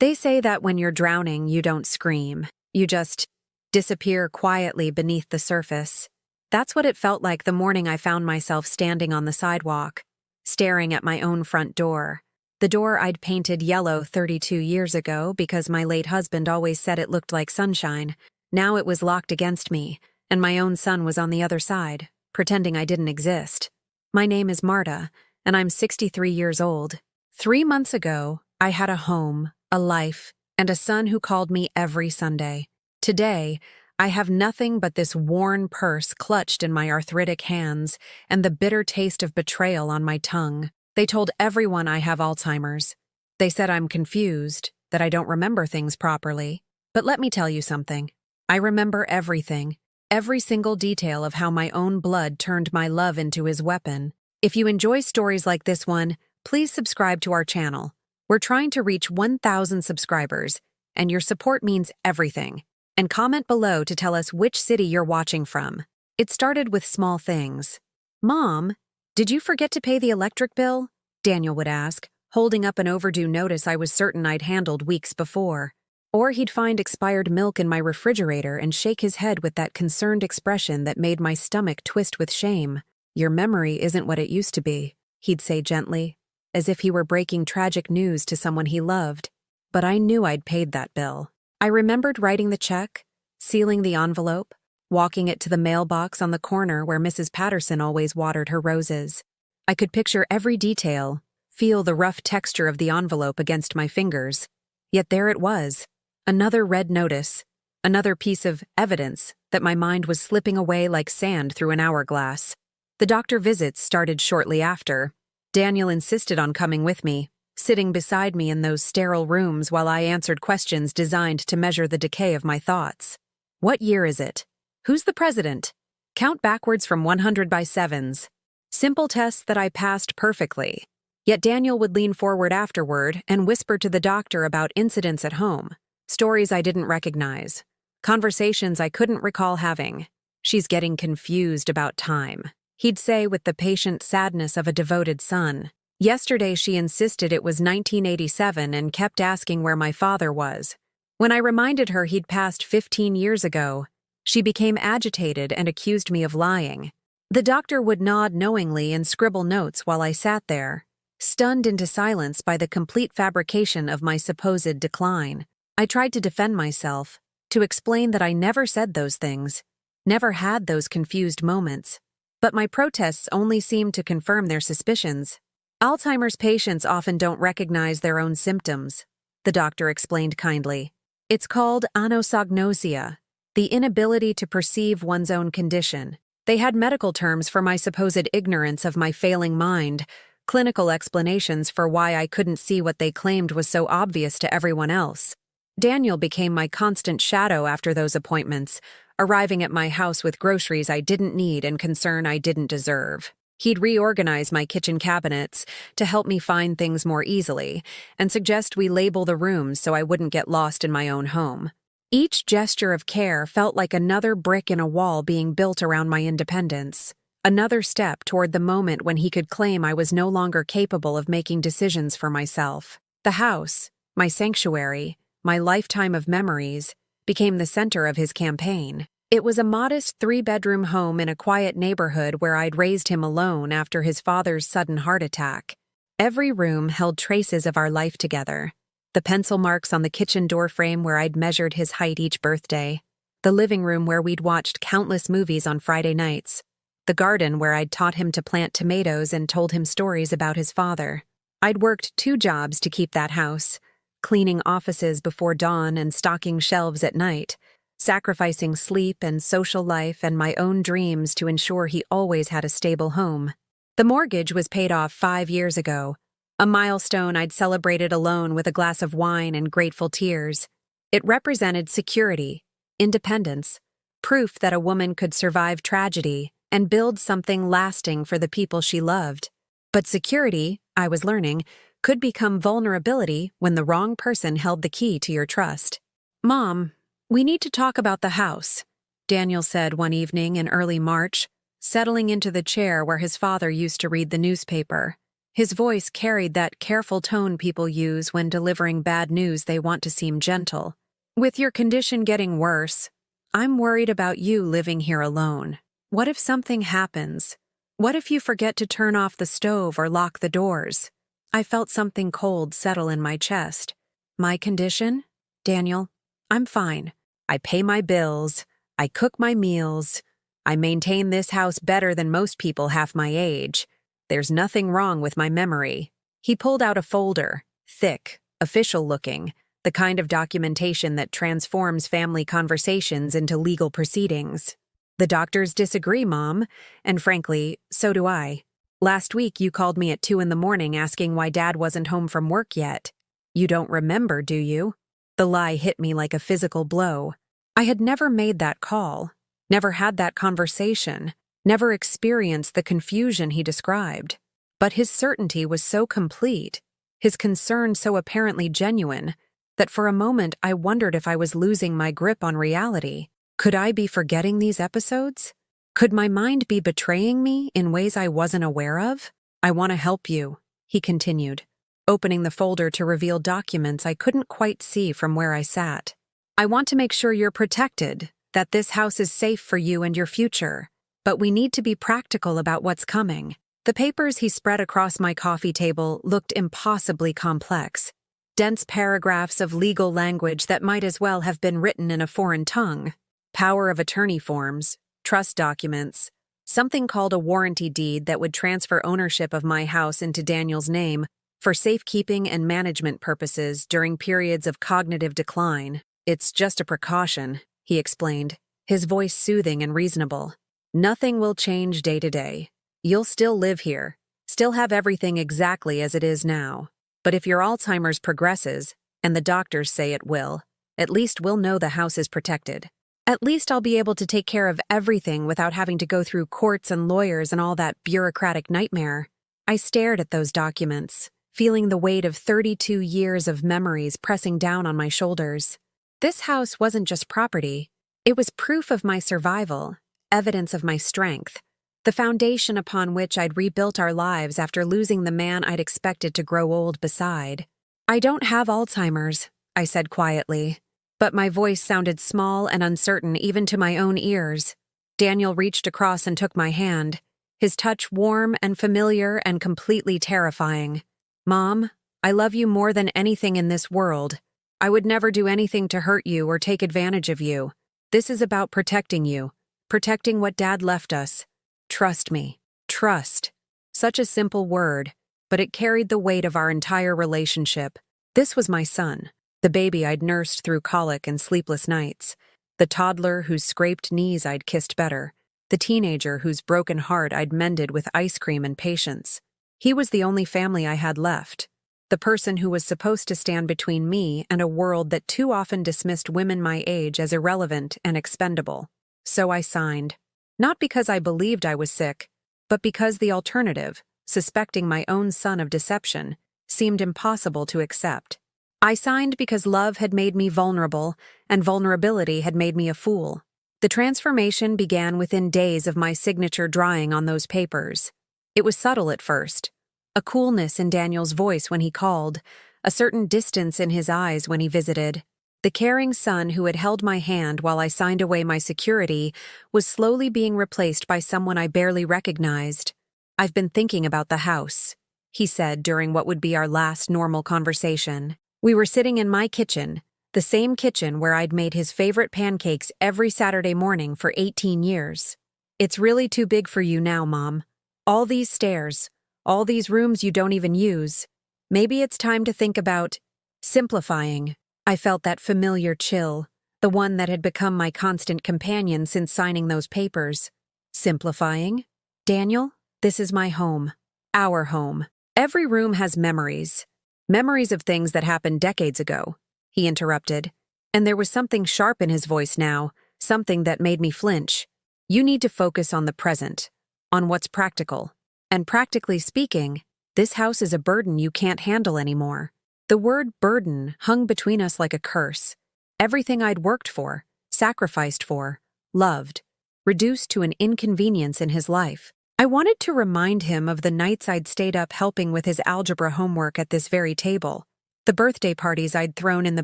They say that when you're drowning, you don't scream. You just disappear quietly beneath the surface. That's what it felt like the morning I found myself standing on the sidewalk, staring at my own front door. The door I'd painted yellow 32 years ago because my late husband always said it looked like sunshine. Now it was locked against me, and my own son was on the other side, pretending I didn't exist. My name is Marta, and I'm 63 years old. 3 months ago, I had a home, a life, and a son who called me every Sunday. Today, I have nothing but this worn purse clutched in my arthritic hands and the bitter taste of betrayal on my tongue. They told everyone I have Alzheimer's. They said I'm confused, that I don't remember things properly. But let me tell you something. I remember everything, every single detail of how my own blood turned my love into his weapon. If you enjoy stories like this one, please subscribe to our channel. We're trying to reach 1,000 subscribers, and your support means everything. And comment below to tell us which city you're watching from. It started with small things. "Mom, did you forget to pay the electric bill?" Daniel would ask, holding up an overdue notice I was certain I'd handled weeks before. Or he'd find expired milk in my refrigerator and shake his head with that concerned expression that made my stomach twist with shame. "Your memory isn't what it used to be," he'd say gently, as if he were breaking tragic news to someone he loved. But I knew I'd paid that bill. I remembered writing the check, sealing the envelope, walking it to the mailbox on the corner where Mrs. Patterson always watered her roses. I could picture every detail, feel the rough texture of the envelope against my fingers. Yet there it was, another red notice, another piece of evidence that my mind was slipping away like sand through an hourglass. The doctor visits started shortly after. Daniel insisted on coming with me, sitting beside me in those sterile rooms while I answered questions designed to measure the decay of my thoughts. What year is it? Who's the president? Count backwards from 100 by sevens. Simple tests that I passed perfectly. Yet Daniel would lean forward afterward and whisper to the doctor about incidents at home, stories I didn't recognize, conversations I couldn't recall having. "She's getting confused about time," he'd say with the patient sadness of a devoted son. Yesterday she insisted it was 1987 and kept asking where my father was. When I reminded her he'd passed 15 years ago, she became agitated and accused me of lying. The doctor would nod knowingly and scribble notes while I sat there, stunned into silence by the complete fabrication of my supposed decline. I tried to defend myself, to explain that I never said those things, never had those confused moments. But my protests only seemed to confirm their suspicions. "Alzheimer's patients often don't recognize their own symptoms," the doctor explained kindly. "It's called anosognosia, the inability to perceive one's own condition." They had medical terms for my supposed ignorance of my failing mind, clinical explanations for why I couldn't see what they claimed was so obvious to everyone else. Daniel became my constant shadow after those appointments, arriving at my house with groceries I didn't need and concern I didn't deserve. He'd reorganize my kitchen cabinets to help me find things more easily and suggest we label the rooms so I wouldn't get lost in my own home. Each gesture of care felt like another brick in a wall being built around my independence, another step toward the moment when he could claim I was no longer capable of making decisions for myself. The house, my sanctuary, my lifetime of memories, became the center of his campaign. It was a modest 3-bedroom home in a quiet neighborhood where I'd raised him alone after his father's sudden heart attack. Every room held traces of our life together. The pencil marks on the kitchen doorframe where I'd measured his height each birthday. The living room where we'd watched countless movies on Friday nights. The garden where I'd taught him to plant tomatoes and told him stories about his father. I'd worked 2 jobs to keep that house, cleaning offices before dawn and stocking shelves at night, sacrificing sleep and social life and my own dreams to ensure he always had a stable home. The mortgage was paid off 5 years ago, a milestone I'd celebrated alone with a glass of wine and grateful tears. It represented security, independence, proof that a woman could survive tragedy and build something lasting for the people she loved. But security, I was learning, could become vulnerability when the wrong person held the key to your trust. "Mom, we need to talk about the house," Daniel said one evening in early March, settling into the chair where his father used to read the newspaper. His voice carried that careful tone people use when delivering bad news they want to seem gentle. With your condition getting worse, I'm worried about you living here alone. What if something happens? What if you forget to turn off the stove or lock the doors? I felt something cold settle in my chest. My condition? Daniel, I'm fine. I pay my bills. I cook my meals. I maintain this house better than most people half my age. There's nothing wrong with my memory. He pulled out a folder, thick, official-looking, the kind of documentation that transforms family conversations into legal proceedings. The doctors disagree, Mom, and frankly, so do I. Last week you called me at 2 a.m. asking why Dad wasn't home from work yet. You don't remember, do you? The lie hit me like a physical blow. I had never made that call, never had that conversation, never experienced the confusion he described. But his certainty was so complete, his concern so apparently genuine, that for a moment I wondered if I was losing my grip on reality. Could I be forgetting these episodes? Could my mind be betraying me in ways I wasn't aware of? I want to help you, he continued, opening the folder to reveal documents I couldn't quite see from where I sat. I want to make sure you're protected, that this house is safe for you and your future. But we need to be practical about what's coming. The papers he spread across my coffee table looked impossibly complex. Dense paragraphs of legal language that might as well have been written in a foreign tongue. Power of attorney forms, trust documents, something called a warranty deed that would transfer ownership of my house into Daniel's name for safekeeping and management purposes during periods of cognitive decline. It's just a precaution, he explained, his voice soothing and reasonable. Nothing will change day to day. You'll still live here, still have everything exactly as it is now. But if your Alzheimer's progresses, and the doctors say it will, at least we'll know the house is protected. At least I'll be able to take care of everything without having to go through courts and lawyers and all that bureaucratic nightmare. I stared at those documents, feeling the weight of 32 years of memories pressing down on my shoulders. This house wasn't just property. It was proof of my survival, evidence of my strength, the foundation upon which I'd rebuilt our lives after losing the man I'd expected to grow old beside. I don't have Alzheimer's, I said quietly, but my voice sounded small and uncertain even to my own ears. Daniel reached across and took my hand, his touch warm and familiar and completely terrifying. Mom, I love you more than anything in this world. I would never do anything to hurt you or take advantage of you. This is about protecting you, protecting what Dad left us. Trust me. Trust. Such a simple word, but it carried the weight of our entire relationship. This was my son, the baby I'd nursed through colic and sleepless nights, the toddler whose scraped knees I'd kissed better, the teenager whose broken heart I'd mended with ice cream and patience. He was the only family I had left, the person who was supposed to stand between me and a world that too often dismissed women my age as irrelevant and expendable. So I signed. Not because I believed I was sick, but because the alternative, suspecting my own son of deception, seemed impossible to accept. I signed because love had made me vulnerable, and vulnerability had made me a fool. The transformation began within days of my signature drawing on those papers. It was subtle at first. A coolness in Daniel's voice when he called, a certain distance in his eyes when he visited. The caring son who had held my hand while I signed away my security was slowly being replaced by someone I barely recognized. I've been thinking about the house, he said during what would be our last normal conversation. We were sitting in my kitchen, the same kitchen where I'd made his favorite pancakes every Saturday morning for 18 years. It's really too big for you now, Mom. All these stairs, all these rooms you don't even use. Maybe it's time to think about simplifying. I felt that familiar chill, the one that had become my constant companion since signing those papers. Simplifying? Daniel, this is my home. Our home. Every room has memories. Memories of things that happened decades ago, he interrupted. And there was something sharp in his voice now, something that made me flinch. You need to focus on the present, on what's practical. And practically speaking, this house is a burden you can't handle anymore. The word burden hung between us like a curse. Everything I'd worked for, sacrificed for, loved, reduced to an inconvenience in his life. I wanted to remind him of the nights I'd stayed up helping with his algebra homework at this very table. The birthday parties I'd thrown in the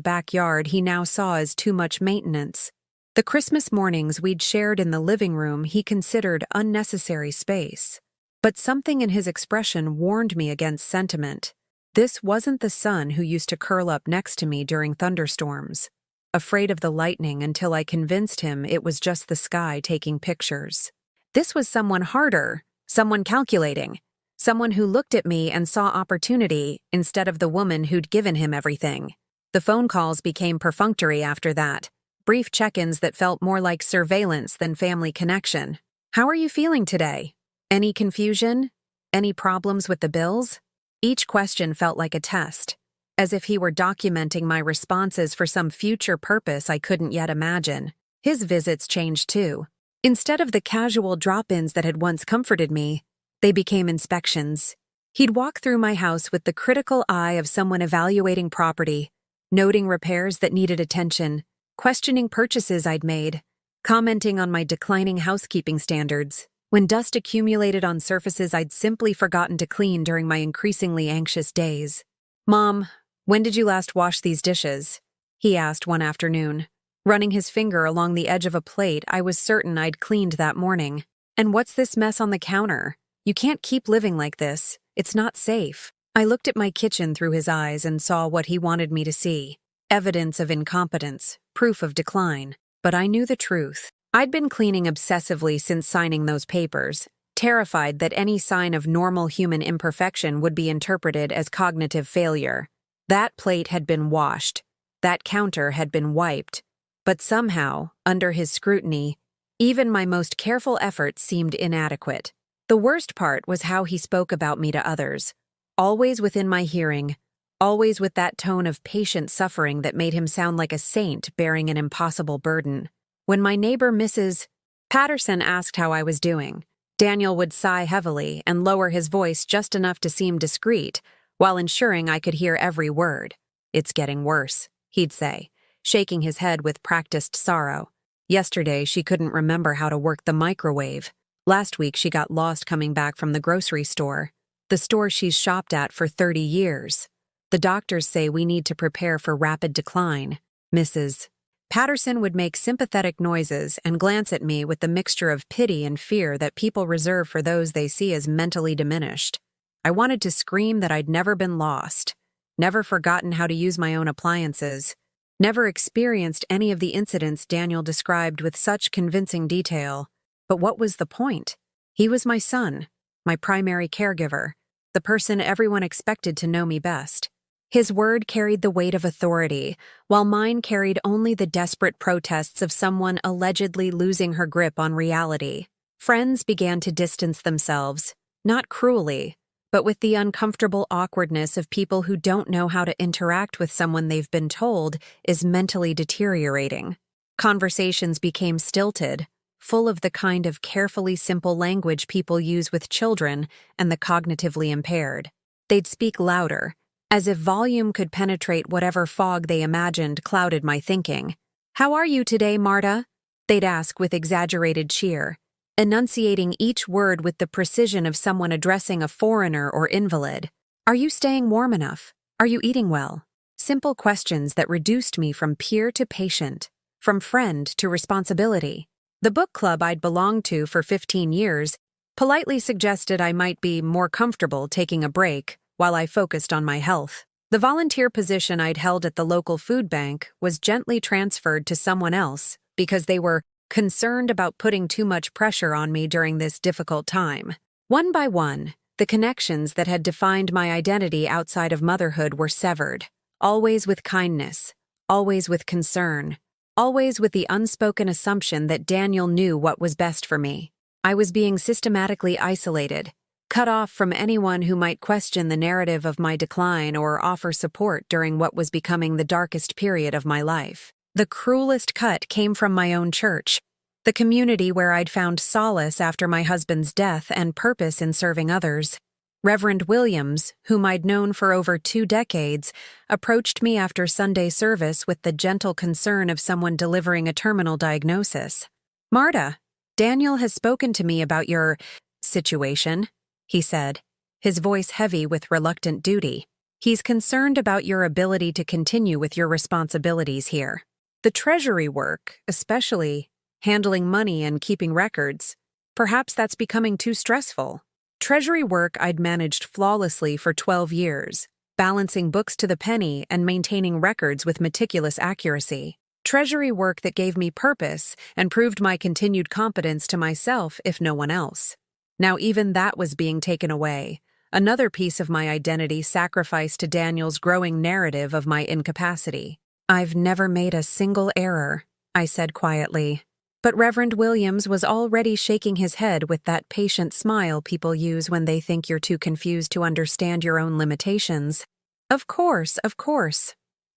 backyard he now saw as too much maintenance. The Christmas mornings we'd shared in the living room he considered unnecessary space. But something in his expression warned me against sentiment. This wasn't the son who used to curl up next to me during thunderstorms, afraid of the lightning until I convinced him it was just the sky taking pictures. This was someone harder, someone calculating, someone who looked at me and saw opportunity instead of the woman who'd given him everything. The phone calls became perfunctory after that, brief check-ins that felt more like surveillance than family connection. How are you feeling today? Any confusion? Any problems with the bills? Each question felt like a test, as if he were documenting my responses for some future purpose I couldn't yet imagine. His visits changed too. Instead of the casual drop-ins that had once comforted me, they became inspections. He'd walk through my house with the critical eye of someone evaluating property, noting repairs that needed attention, questioning purchases I'd made, commenting on my declining housekeeping standards. When dust accumulated on surfaces I'd simply forgotten to clean during my increasingly anxious days. "Mom, when did you last wash these dishes?" he asked one afternoon, running his finger along the edge of a plate I was certain I'd cleaned that morning. "And what's this mess on the counter? You can't keep living like this. It's not safe." I looked at my kitchen through his eyes and saw what he wanted me to see. Evidence of incompetence, proof of decline. But I knew the truth. I'd been cleaning obsessively since signing those papers, terrified that any sign of normal human imperfection would be interpreted as cognitive failure. That plate had been washed. That counter had been wiped. But somehow, under his scrutiny, even my most careful efforts seemed inadequate. The worst part was how he spoke about me to others. Always within my hearing, always with that tone of patient suffering that made him sound like a saint bearing an impossible burden. When my neighbor Mrs. Patterson asked how I was doing, Daniel would sigh heavily and lower his voice just enough to seem discreet, while ensuring I could hear every word. "It's getting worse," he'd say, shaking his head with practiced sorrow. Yesterday, she couldn't remember how to work the microwave. Last week, she got lost coming back from the grocery store, the store she's shopped at for 30 years. The doctors say we need to prepare for rapid decline. Mrs. Patterson would make sympathetic noises and glance at me with the mixture of pity and fear that people reserve for those they see as mentally diminished. I wanted to scream that I'd never been lost, never forgotten how to use my own appliances, never experienced any of the incidents Daniel described with such convincing detail. But what was the point? He was my son, my primary caregiver, the person everyone expected to know me best. His word carried the weight of authority, while mine carried only the desperate protests of someone allegedly losing her grip on reality. Friends began to distance themselves, not cruelly, but with the uncomfortable awkwardness of people who don't know how to interact with someone they've been told is mentally deteriorating. Conversations became stilted, full of the kind of carefully simple language people use with children and the cognitively impaired. They'd speak louder, as if volume could penetrate whatever fog they imagined clouded my thinking. "How are you today, Marta?" they'd ask with exaggerated cheer, enunciating each word with the precision of someone addressing a foreigner or invalid. "Are you staying warm enough? Are you eating well?" Simple questions that reduced me from peer to patient, from friend to responsibility. The book club I'd belonged to for 15 years politely suggested I might be more comfortable taking a break while I focused on my health. The volunteer position I'd held at the local food bank was gently transferred to someone else because they were concerned about putting too much pressure on me during this difficult time. One by one, the connections that had defined my identity outside of motherhood were severed, always with kindness, always with concern, always with the unspoken assumption that Daniel knew what was best for me. I was being systematically isolated, cut off from anyone who might question the narrative of my decline or offer support during what was becoming the darkest period of my life. The cruelest cut came from my own church, the community where I'd found solace after my husband's death and purpose in serving others. Reverend Williams, whom I'd known for over 2 decades, approached me after Sunday service with the gentle concern of someone delivering a terminal diagnosis. "Marta, Daniel has spoken to me about your situation, he said, his voice heavy with reluctant duty. He's concerned about your ability to continue with your responsibilities here. The treasury work, especially handling money and keeping records, perhaps that's becoming too stressful. Treasury work I'd managed flawlessly for 12 years, balancing books to the penny and maintaining records with meticulous accuracy. Treasury work that gave me purpose and proved my continued competence to myself, if no one else. Now even that was being taken away, another piece of my identity sacrificed to Daniel's growing narrative of my incapacity. I've never made a single error, I said quietly. But Reverend Williams was already shaking his head with that patient smile people use when they think you're too confused to understand your own limitations. Of course.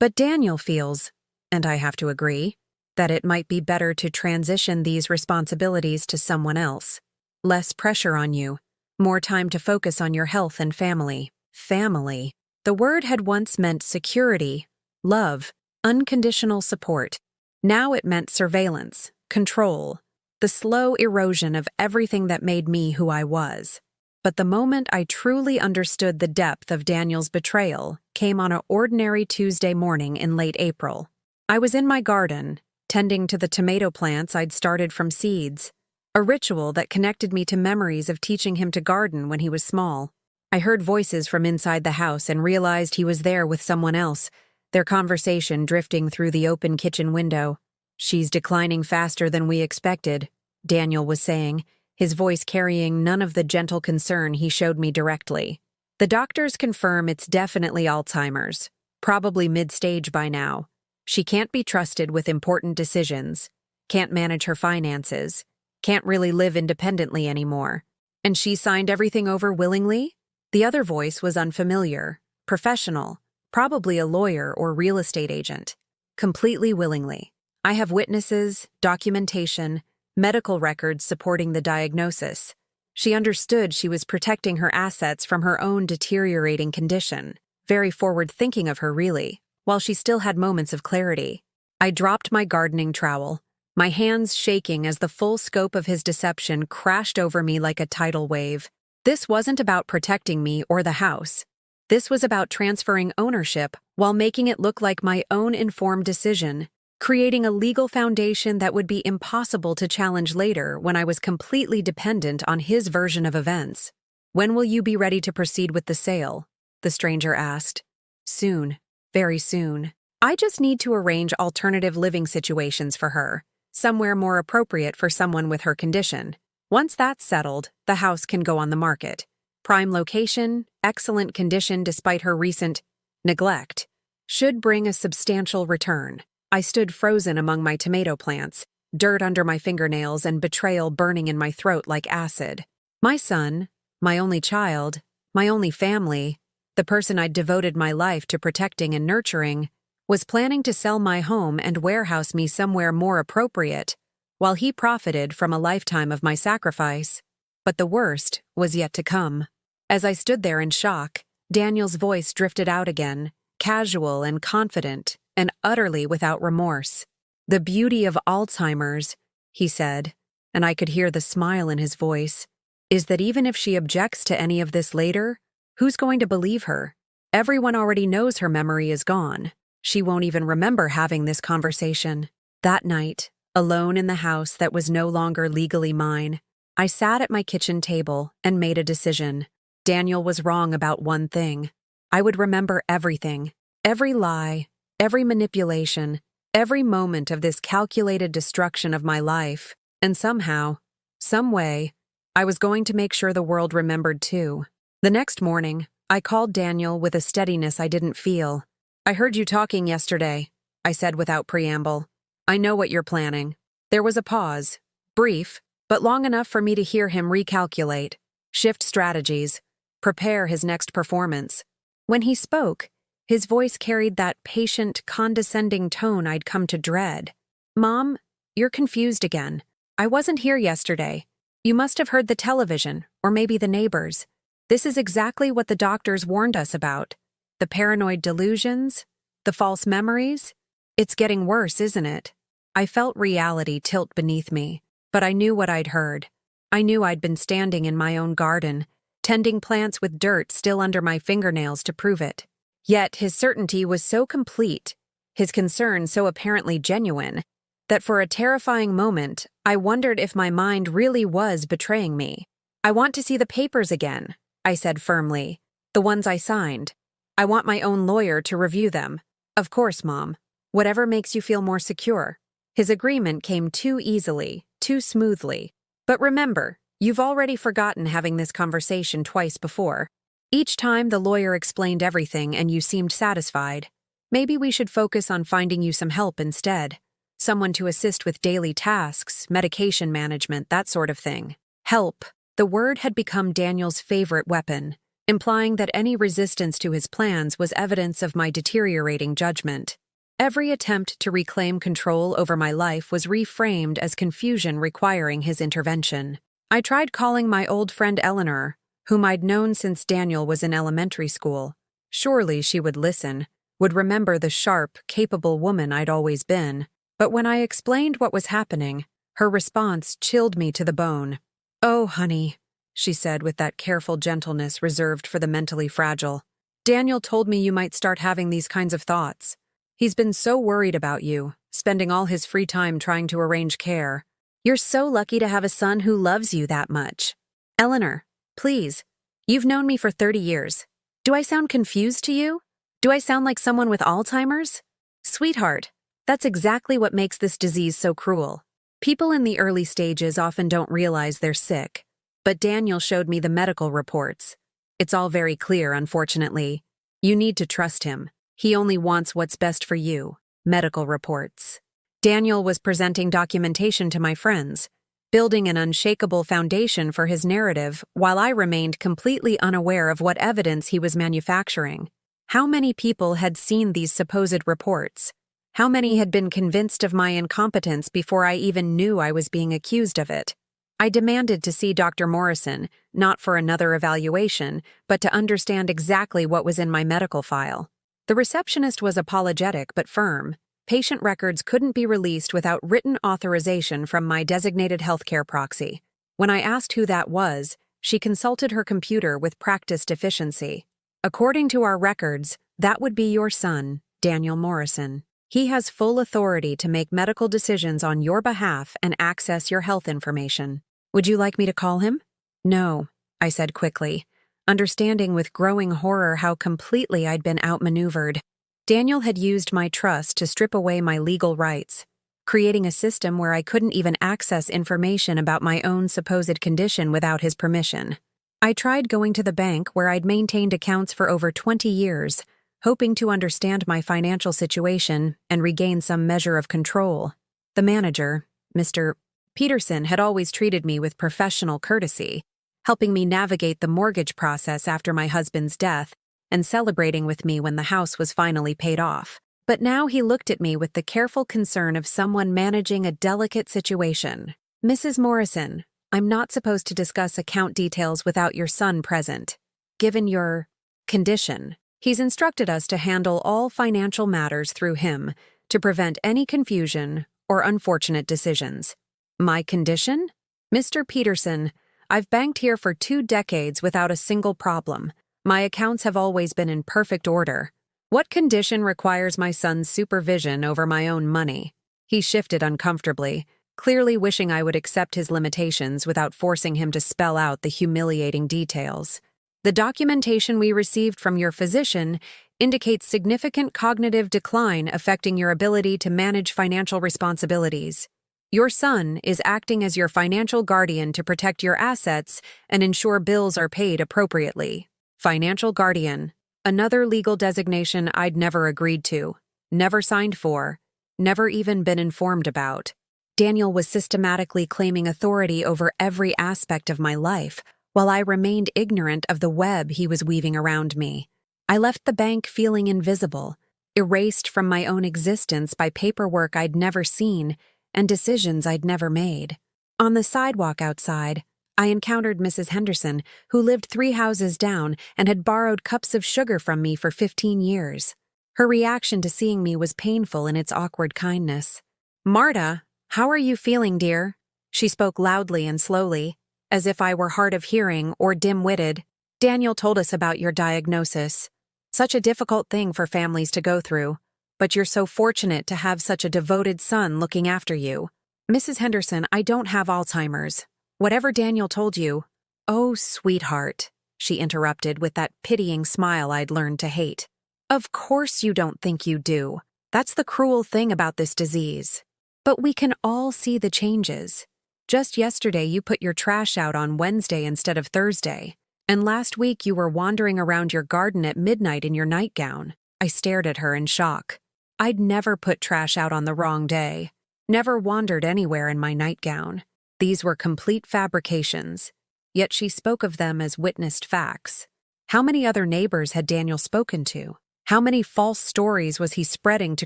But Daniel feels, and I have to agree, that it might be better to transition these responsibilities to someone else. Less pressure on you, more time to focus on your health and family. Family. The word had once meant security, love, unconditional support. Now it meant surveillance, control, the slow erosion of everything that made me who I was. But the moment I truly understood the depth of Daniel's betrayal came on an ordinary Tuesday morning in late April. I was in my garden, tending to the tomato plants I'd started from seeds, a ritual that connected me to memories of teaching him to garden when he was small. I heard voices from inside the house and realized he was there with someone else, their conversation drifting through the open kitchen window. "She's declining faster than we expected," Daniel was saying, his voice carrying none of the gentle concern he showed me directly. "The doctors confirm it's definitely Alzheimer's, probably mid-stage by now. She can't be trusted with important decisions, can't manage her finances, can't really live independently anymore. And she signed everything over willingly?" The other voice was unfamiliar, professional, probably a lawyer or real estate agent. "Completely willingly. I have witnesses, documentation, medical records supporting the diagnosis. She understood she was protecting her assets from her own deteriorating condition. Very forward-thinking of her, really, while she still had moments of clarity." I dropped my gardening trowel, my hands shaking as the full scope of his deception crashed over me like a tidal wave. This wasn't about protecting me or the house. This was about transferring ownership while making it look like my own informed decision, creating a legal foundation that would be impossible to challenge later when I was completely dependent on his version of events. "When will you be ready to proceed with the sale?" the stranger asked. "Soon. Very soon. I just need to arrange alternative living situations for her, somewhere more appropriate for someone with her condition. Once that's settled, the house can go on the market. Prime location, excellent condition despite her recent neglect. Should bring a substantial return." I stood frozen among my tomato plants, dirt under my fingernails and betrayal burning in my throat like acid. My son, my only child, my only family, the person I'd devoted my life to protecting and nurturing, was planning to sell my home and warehouse me somewhere more appropriate, while he profited from a lifetime of my sacrifice. But the worst was yet to come. As I stood there in shock, Daniel's voice drifted out again, casual and confident, and utterly without remorse. "The beauty of Alzheimer's," he said, and I could hear the smile in his voice, "is that even if she objects to any of this later, who's going to believe her? Everyone already knows her memory is gone. She won't even remember having this conversation." That night, alone in the house that was no longer legally mine, I sat at my kitchen table and made a decision. Daniel was wrong about one thing. I would remember everything, every lie, every manipulation, every moment of this calculated destruction of my life, and somehow, some way, I was going to make sure the world remembered too. The next morning, I called Daniel with a steadiness I didn't feel. "I heard you talking yesterday," I said without preamble. "I know what you're planning." There was a pause, brief, but long enough for me to hear him recalculate, shift strategies, prepare his next performance. When he spoke, his voice carried that patient, condescending tone I'd come to dread. "Mom, you're confused again. I wasn't here yesterday. You must have heard the television, or maybe the neighbors. This is exactly what the doctors warned us about. The paranoid delusions, the false memories. It's getting worse, isn't it?" I felt reality tilt beneath me, but I knew what I'd heard. I knew I'd been standing in my own garden, tending plants with dirt still under my fingernails to prove it. Yet his certainty was so complete, his concern so apparently genuine, that for a terrifying moment, I wondered if my mind really was betraying me. "I want to see the papers again," I said firmly. "The ones I signed. I want my own lawyer to review them." "Of course, Mom. Whatever makes you feel more secure." His agreement came too easily, too smoothly. "But remember, you've already forgotten having this conversation twice before. Each time the lawyer explained everything and you seemed satisfied. Maybe we should focus on finding you some help instead. Someone to assist with daily tasks, medication management, that sort of thing." Help. The word had become Daniel's favorite weapon, implying that any resistance to his plans was evidence of my deteriorating judgment. Every attempt to reclaim control over my life was reframed as confusion requiring his intervention. I tried calling my old friend Eleanor, whom I'd known since Daniel was in elementary school. Surely she would listen, would remember the sharp, capable woman I'd always been. But when I explained what was happening, her response chilled me to the bone. "Oh, honey," she said with that careful gentleness reserved for the mentally fragile. "Daniel told me you might start having these kinds of thoughts. He's been so worried about you, spending all his free time trying to arrange care. You're so lucky to have a son who loves you that much. Eleanor, please, you've known me for 30 years. Do I sound confused to you? Do I sound like someone with Alzheimer's? Sweetheart, that's exactly what makes this disease so cruel. People in the early stages often don't realize they're sick. But Daniel showed me the medical reports. It's all very clear, unfortunately. You need to trust him. He only wants what's best for you." Medical reports. Daniel was presenting documentation to my friends, building an unshakable foundation for his narrative while I remained completely unaware of what evidence he was manufacturing. How many people had seen these supposed reports? How many had been convinced of my incompetence before I even knew I was being accused of it? I demanded to see Dr. Morrison, not for another evaluation, but to understand exactly what was in my medical file. The receptionist was apologetic but firm. Patient records couldn't be released without written authorization from my designated healthcare proxy. When I asked who that was, she consulted her computer with practiced efficiency. "According to our records, that would be your son, Daniel Morrison. He has full authority to make medical decisions on your behalf and access your health information. Would you like me to call him?" "No," I said quickly, understanding with growing horror how completely I'd been outmaneuvered. Daniel had used my trust to strip away my legal rights, creating a system where I couldn't even access information about my own supposed condition without his permission. I tried going to the bank where I'd maintained accounts for over 20 years, hoping to understand my financial situation and regain some measure of control. The manager, Mr. Peterson, had always treated me with professional courtesy, helping me navigate the mortgage process after my husband's death and celebrating with me when the house was finally paid off. But now he looked at me with the careful concern of someone managing a delicate situation. "Mrs. Morrison, I'm not supposed to discuss account details without your son present. Given your condition, he's instructed us to handle all financial matters through him to prevent any confusion or unfortunate decisions." "My condition?" "Mr. Peterson, I've banked here for 2 decades without a single problem. My accounts have always been in perfect order. What condition requires my son's supervision over my own money?" He shifted uncomfortably, clearly wishing I would accept his limitations without forcing him to spell out the humiliating details. "The documentation we received from your physician indicates significant cognitive decline affecting your ability to manage financial responsibilities. Your son is acting as your financial guardian to protect your assets and ensure bills are paid appropriately." Financial guardian, another legal designation I'd never agreed to, never signed for, never even been informed about. Daniel was systematically claiming authority over every aspect of my life, while I remained ignorant of the web he was weaving around me. I left the bank feeling invisible, erased from my own existence by paperwork I'd never seen and decisions I'd never made. On the sidewalk outside, I encountered Mrs. Henderson, who lived 3 houses down and had borrowed cups of sugar from me for 15 years. Her reaction to seeing me was painful in its awkward kindness. "Marta, how are you feeling, dear?" She spoke loudly and slowly, as if I were hard of hearing or dim-witted. Daniel told us about your diagnosis. Such a difficult thing for families to go through, but you're so fortunate to have such a devoted son looking after you. Mrs. Henderson, I don't have Alzheimer's. Whatever Daniel told you— Oh, sweetheart, she interrupted with that pitying smile I'd learned to hate. Of course you don't think you do. That's the cruel thing about this disease. But we can all see the changes. Just yesterday you put your trash out on Wednesday instead of Thursday, and last week you were wandering around your garden at midnight in your nightgown. I stared at her in shock. I'd never put trash out on the wrong day. Never wandered anywhere in my nightgown. These were complete fabrications. Yet she spoke of them as witnessed facts. How many other neighbors had Daniel spoken to? How many false stories was he spreading to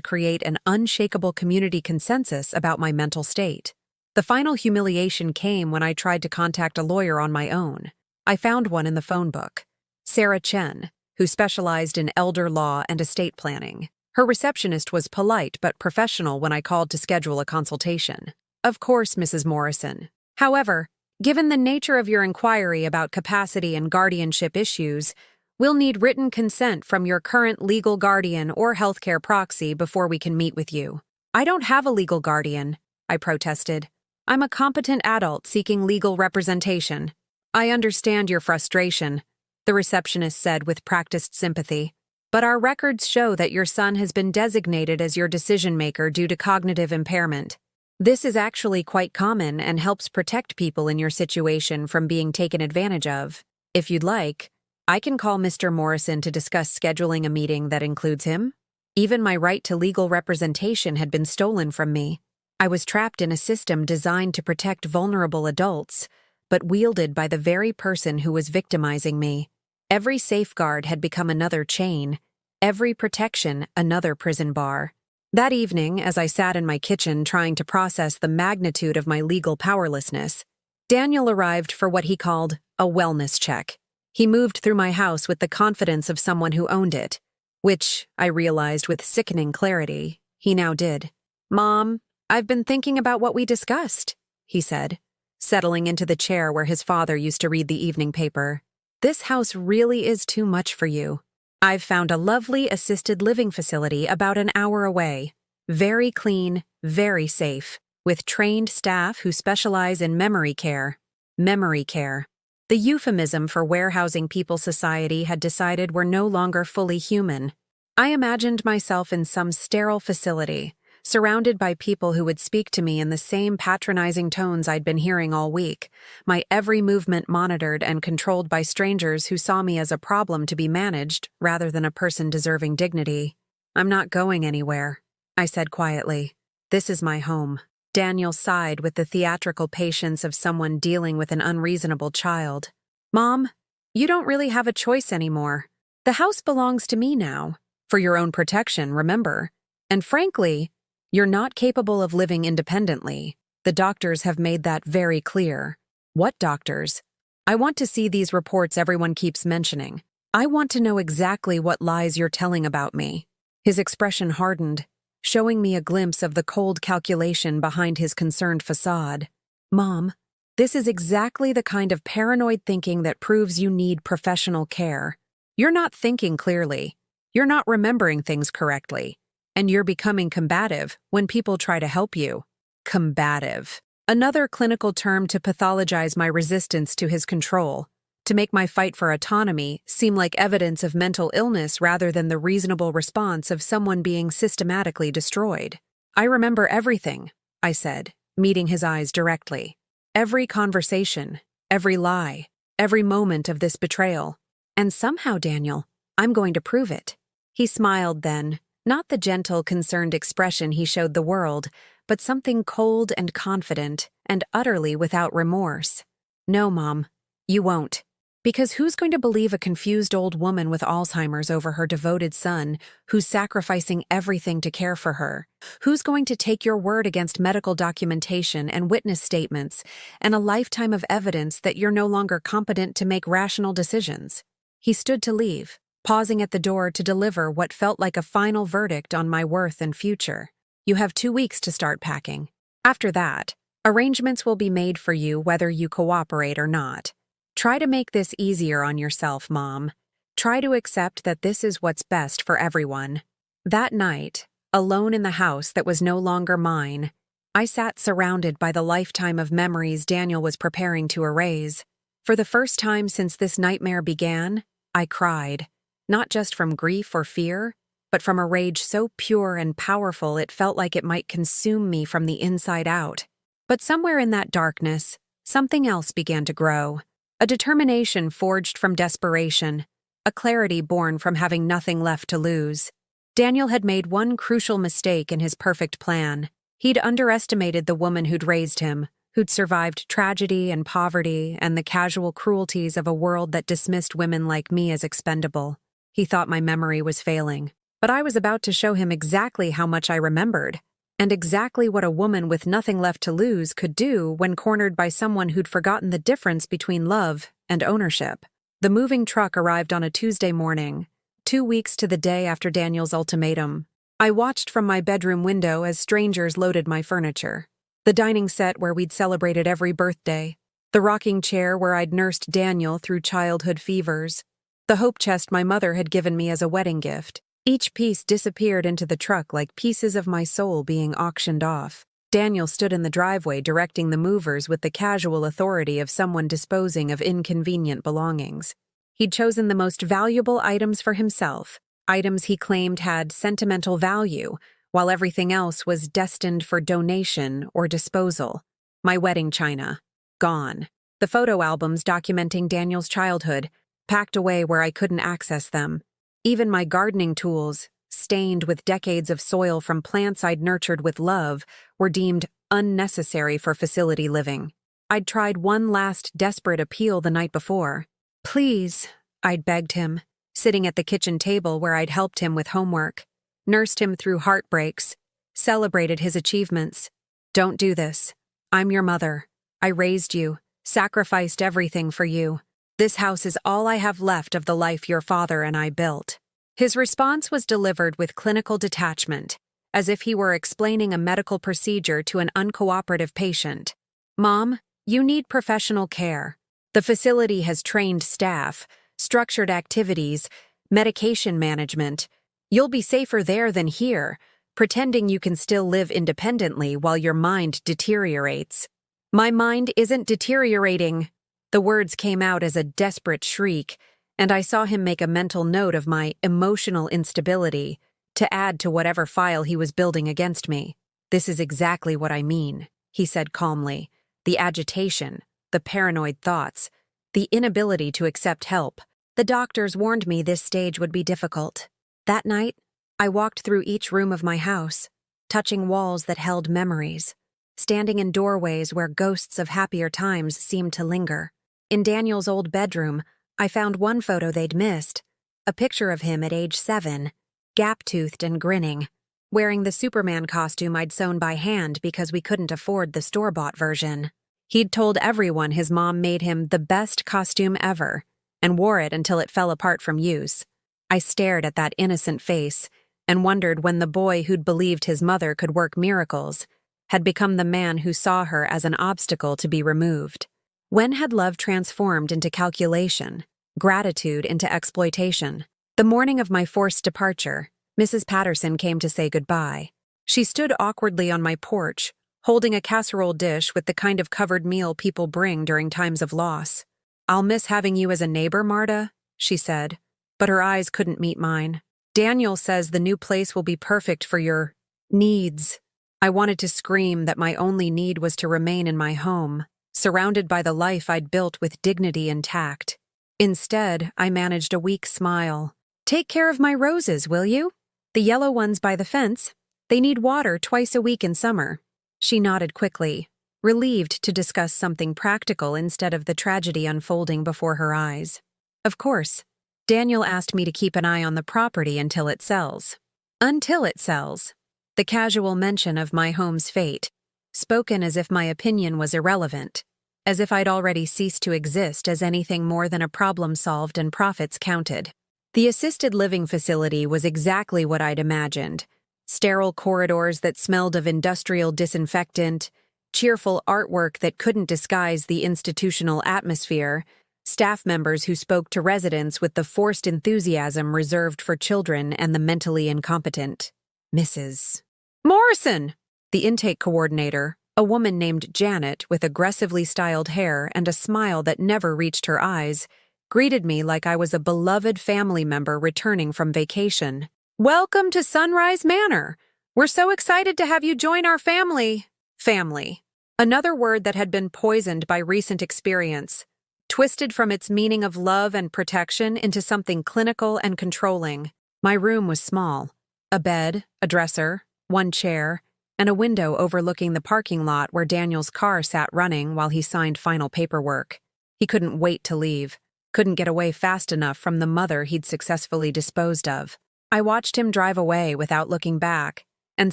create an unshakable community consensus about my mental state? The final humiliation came when I tried to contact a lawyer on my own. I found one in the phone book. Sarah Chen, who specialized in elder law and estate planning. Her receptionist was polite but professional when I called to schedule a consultation. Of course, Mrs. Morrison. However, given the nature of your inquiry about capacity and guardianship issues, we'll need written consent from your current legal guardian or healthcare proxy before we can meet with you. I don't have a legal guardian, I protested. I'm a competent adult seeking legal representation. I understand your frustration, the receptionist said with practiced sympathy. But our records show that your son has been designated as your decision-maker due to cognitive impairment. This is actually quite common and helps protect people in your situation from being taken advantage of. If you'd like, I can call Mr. Morrison to discuss scheduling a meeting that includes him. Even my right to legal representation had been stolen from me. I was trapped in a system designed to protect vulnerable adults, but wielded by the very person who was victimizing me. Every safeguard had become another chain, every protection another prison bar. That evening, as I sat in my kitchen trying to process the magnitude of my legal powerlessness, Daniel arrived for what he called a wellness check. He moved through my house with the confidence of someone who owned it, which, I realized with sickening clarity, he now did. Mom, I've been thinking about what we discussed, he said, settling into the chair where his father used to read the evening paper. This house really is too much for you. I've found a lovely assisted living facility about an hour away. Very clean, very safe, with trained staff who specialize in memory care. Memory care. The euphemism for warehousing people society had decided were no longer fully human. I imagined myself in some sterile facility, surrounded by people who would speak to me in the same patronizing tones I'd been hearing all week, my every movement monitored and controlled by strangers who saw me as a problem to be managed rather than a person deserving dignity. I'm not going anywhere, I said quietly. This is my home. Daniel sighed with the theatrical patience of someone dealing with an unreasonable child. Mom, you don't really have a choice anymore. The house belongs to me now. For your own protection, remember. And frankly, you're not capable of living independently. The doctors have made that very clear. What doctors? I want to see these reports everyone keeps mentioning. I want to know exactly what lies you're telling about me. His expression hardened, showing me a glimpse of the cold calculation behind his concerned facade. Mom, this is exactly the kind of paranoid thinking that proves you need professional care. You're not thinking clearly. You're not remembering things correctly. And you're becoming combative when people try to help you. Combative. Another clinical term to pathologize my resistance to his control, to make my fight for autonomy seem like evidence of mental illness rather than the reasonable response of someone being systematically destroyed. I remember everything, I said, meeting his eyes directly. Every conversation, every lie, every moment of this betrayal. And somehow, Daniel, I'm going to prove it. He smiled then. Not the gentle, concerned expression he showed the world, but something cold and confident, and utterly without remorse. No, Mom, you won't. Because who's going to believe a confused old woman with Alzheimer's over her devoted son, who's sacrificing everything to care for her? Who's going to take your word against medical documentation and witness statements, and a lifetime of evidence that you're no longer competent to make rational decisions? He stood to leave, pausing at the door to deliver what felt like a final verdict on my worth and future. You have 2 weeks to start packing. After that, Arrangements will be made for you whether you cooperate or not. Try to make this easier on yourself, Mom. Try to accept that this is what's best for everyone." That night, alone in the house that was no longer mine, I sat surrounded by the lifetime of memories Daniel was preparing to erase. For the first time since this nightmare began, I cried, not just from grief or fear, but from a rage so pure and powerful it felt like it might consume me from the inside out. But somewhere in that darkness, something else began to grow. A determination forged from desperation, a clarity born from having nothing left to lose. Daniel had made one crucial mistake in his perfect plan. He'd underestimated the woman who'd raised him, who'd survived tragedy and poverty and the casual cruelties of a world that dismissed women like me as expendable. He thought my memory was failing, but I was about to show him exactly how much I remembered, and exactly what a woman with nothing left to lose could do when cornered by someone who'd forgotten the difference between love and ownership. The moving truck arrived on a Tuesday morning, 2 weeks to the day after Daniel's ultimatum. I watched from my bedroom window as strangers loaded my furniture. The dining set where we'd celebrated every birthday, the rocking chair where I'd nursed Daniel through childhood fevers, the hope chest my mother had given me as a wedding gift. Each piece disappeared into the truck like pieces of my soul being auctioned off. Daniel stood in the driveway directing the movers with the casual authority of someone disposing of inconvenient belongings. He'd chosen the most valuable items for himself, items he claimed had sentimental value, while everything else was destined for donation or disposal. My wedding china, gone. The photo albums documenting Daniel's childhood, packed away where I couldn't access them. Even my gardening tools, stained with decades of soil from plants I'd nurtured with love, were deemed unnecessary for facility living. I'd tried one last desperate appeal the night before. "Please," I'd begged him, sitting at the kitchen table where I'd helped him with homework, nursed him through heartbreaks, celebrated his achievements. "Don't do this. I'm your mother. I raised you, sacrificed everything for you. This house is all I have left of the life your father and I built." His response was delivered with clinical detachment, as if he were explaining a medical procedure to an uncooperative patient. "Mom, you need professional care. The facility has trained staff, structured activities, medication management. You'll be safer there than here, pretending you can still live independently while your mind deteriorates." "My mind isn't deteriorating." The words came out as a desperate shriek, and I saw him make a mental note of my emotional instability to add to whatever file he was building against me. "This is exactly what I mean," he said calmly. "The agitation, the paranoid thoughts, the inability to accept help. The doctors warned me this stage would be difficult." That night, I walked through each room of my house, touching walls that held memories, standing in doorways where ghosts of happier times seemed to linger. In Daniel's old bedroom, I found one photo they'd missed, a picture of him at age 7, gap-toothed and grinning, wearing the Superman costume I'd sewn by hand because we couldn't afford the store-bought version. He'd told everyone his mom made him the best costume ever, and wore it until it fell apart from use. I stared at that innocent face and wondered when the boy who'd believed his mother could work miracles had become the man who saw her as an obstacle to be removed. When had love transformed into calculation, gratitude into exploitation? The morning of my forced departure, Mrs. Patterson came to say goodbye. She stood awkwardly on my porch, holding a casserole dish with the kind of covered meal people bring during times of loss. "I'll miss having you as a neighbor, Marta," she said, but her eyes couldn't meet mine. "Daniel says the new place will be perfect for your needs." I wanted to scream that my only need was to remain in my home, surrounded by the life I'd built with dignity and tact. Instead, I managed a weak smile. "Take care of my roses, will you? The yellow ones by the fence. They need water twice a week in summer." She nodded quickly, relieved to discuss something practical instead of the tragedy unfolding before her eyes. "Of course. Daniel asked me to keep an eye on the property until it sells." Until it sells. The casual mention of my home's fate, spoken as if my opinion was irrelevant, as if I'd already ceased to exist as anything more than a problem solved and profits counted. The assisted living facility was exactly what I'd imagined. Sterile corridors that smelled of industrial disinfectant, cheerful artwork that couldn't disguise the institutional atmosphere, staff members who spoke to residents with the forced enthusiasm reserved for children and the mentally incompetent. Mrs. Morrison! The intake coordinator, a woman named Janet with aggressively styled hair and a smile that never reached her eyes, greeted me like I was a beloved family member returning from vacation. "Welcome to Sunrise Manor. We're so excited to have you join our family." Family. Another word that had been poisoned by recent experience, twisted from its meaning of love and protection into something clinical and controlling. My room was small. A bed, a dresser, one chair, and a window overlooking the parking lot where Daniel's car sat running while he signed final paperwork. He couldn't wait to leave, couldn't get away fast enough from the mother he'd successfully disposed of. I watched him drive away without looking back, and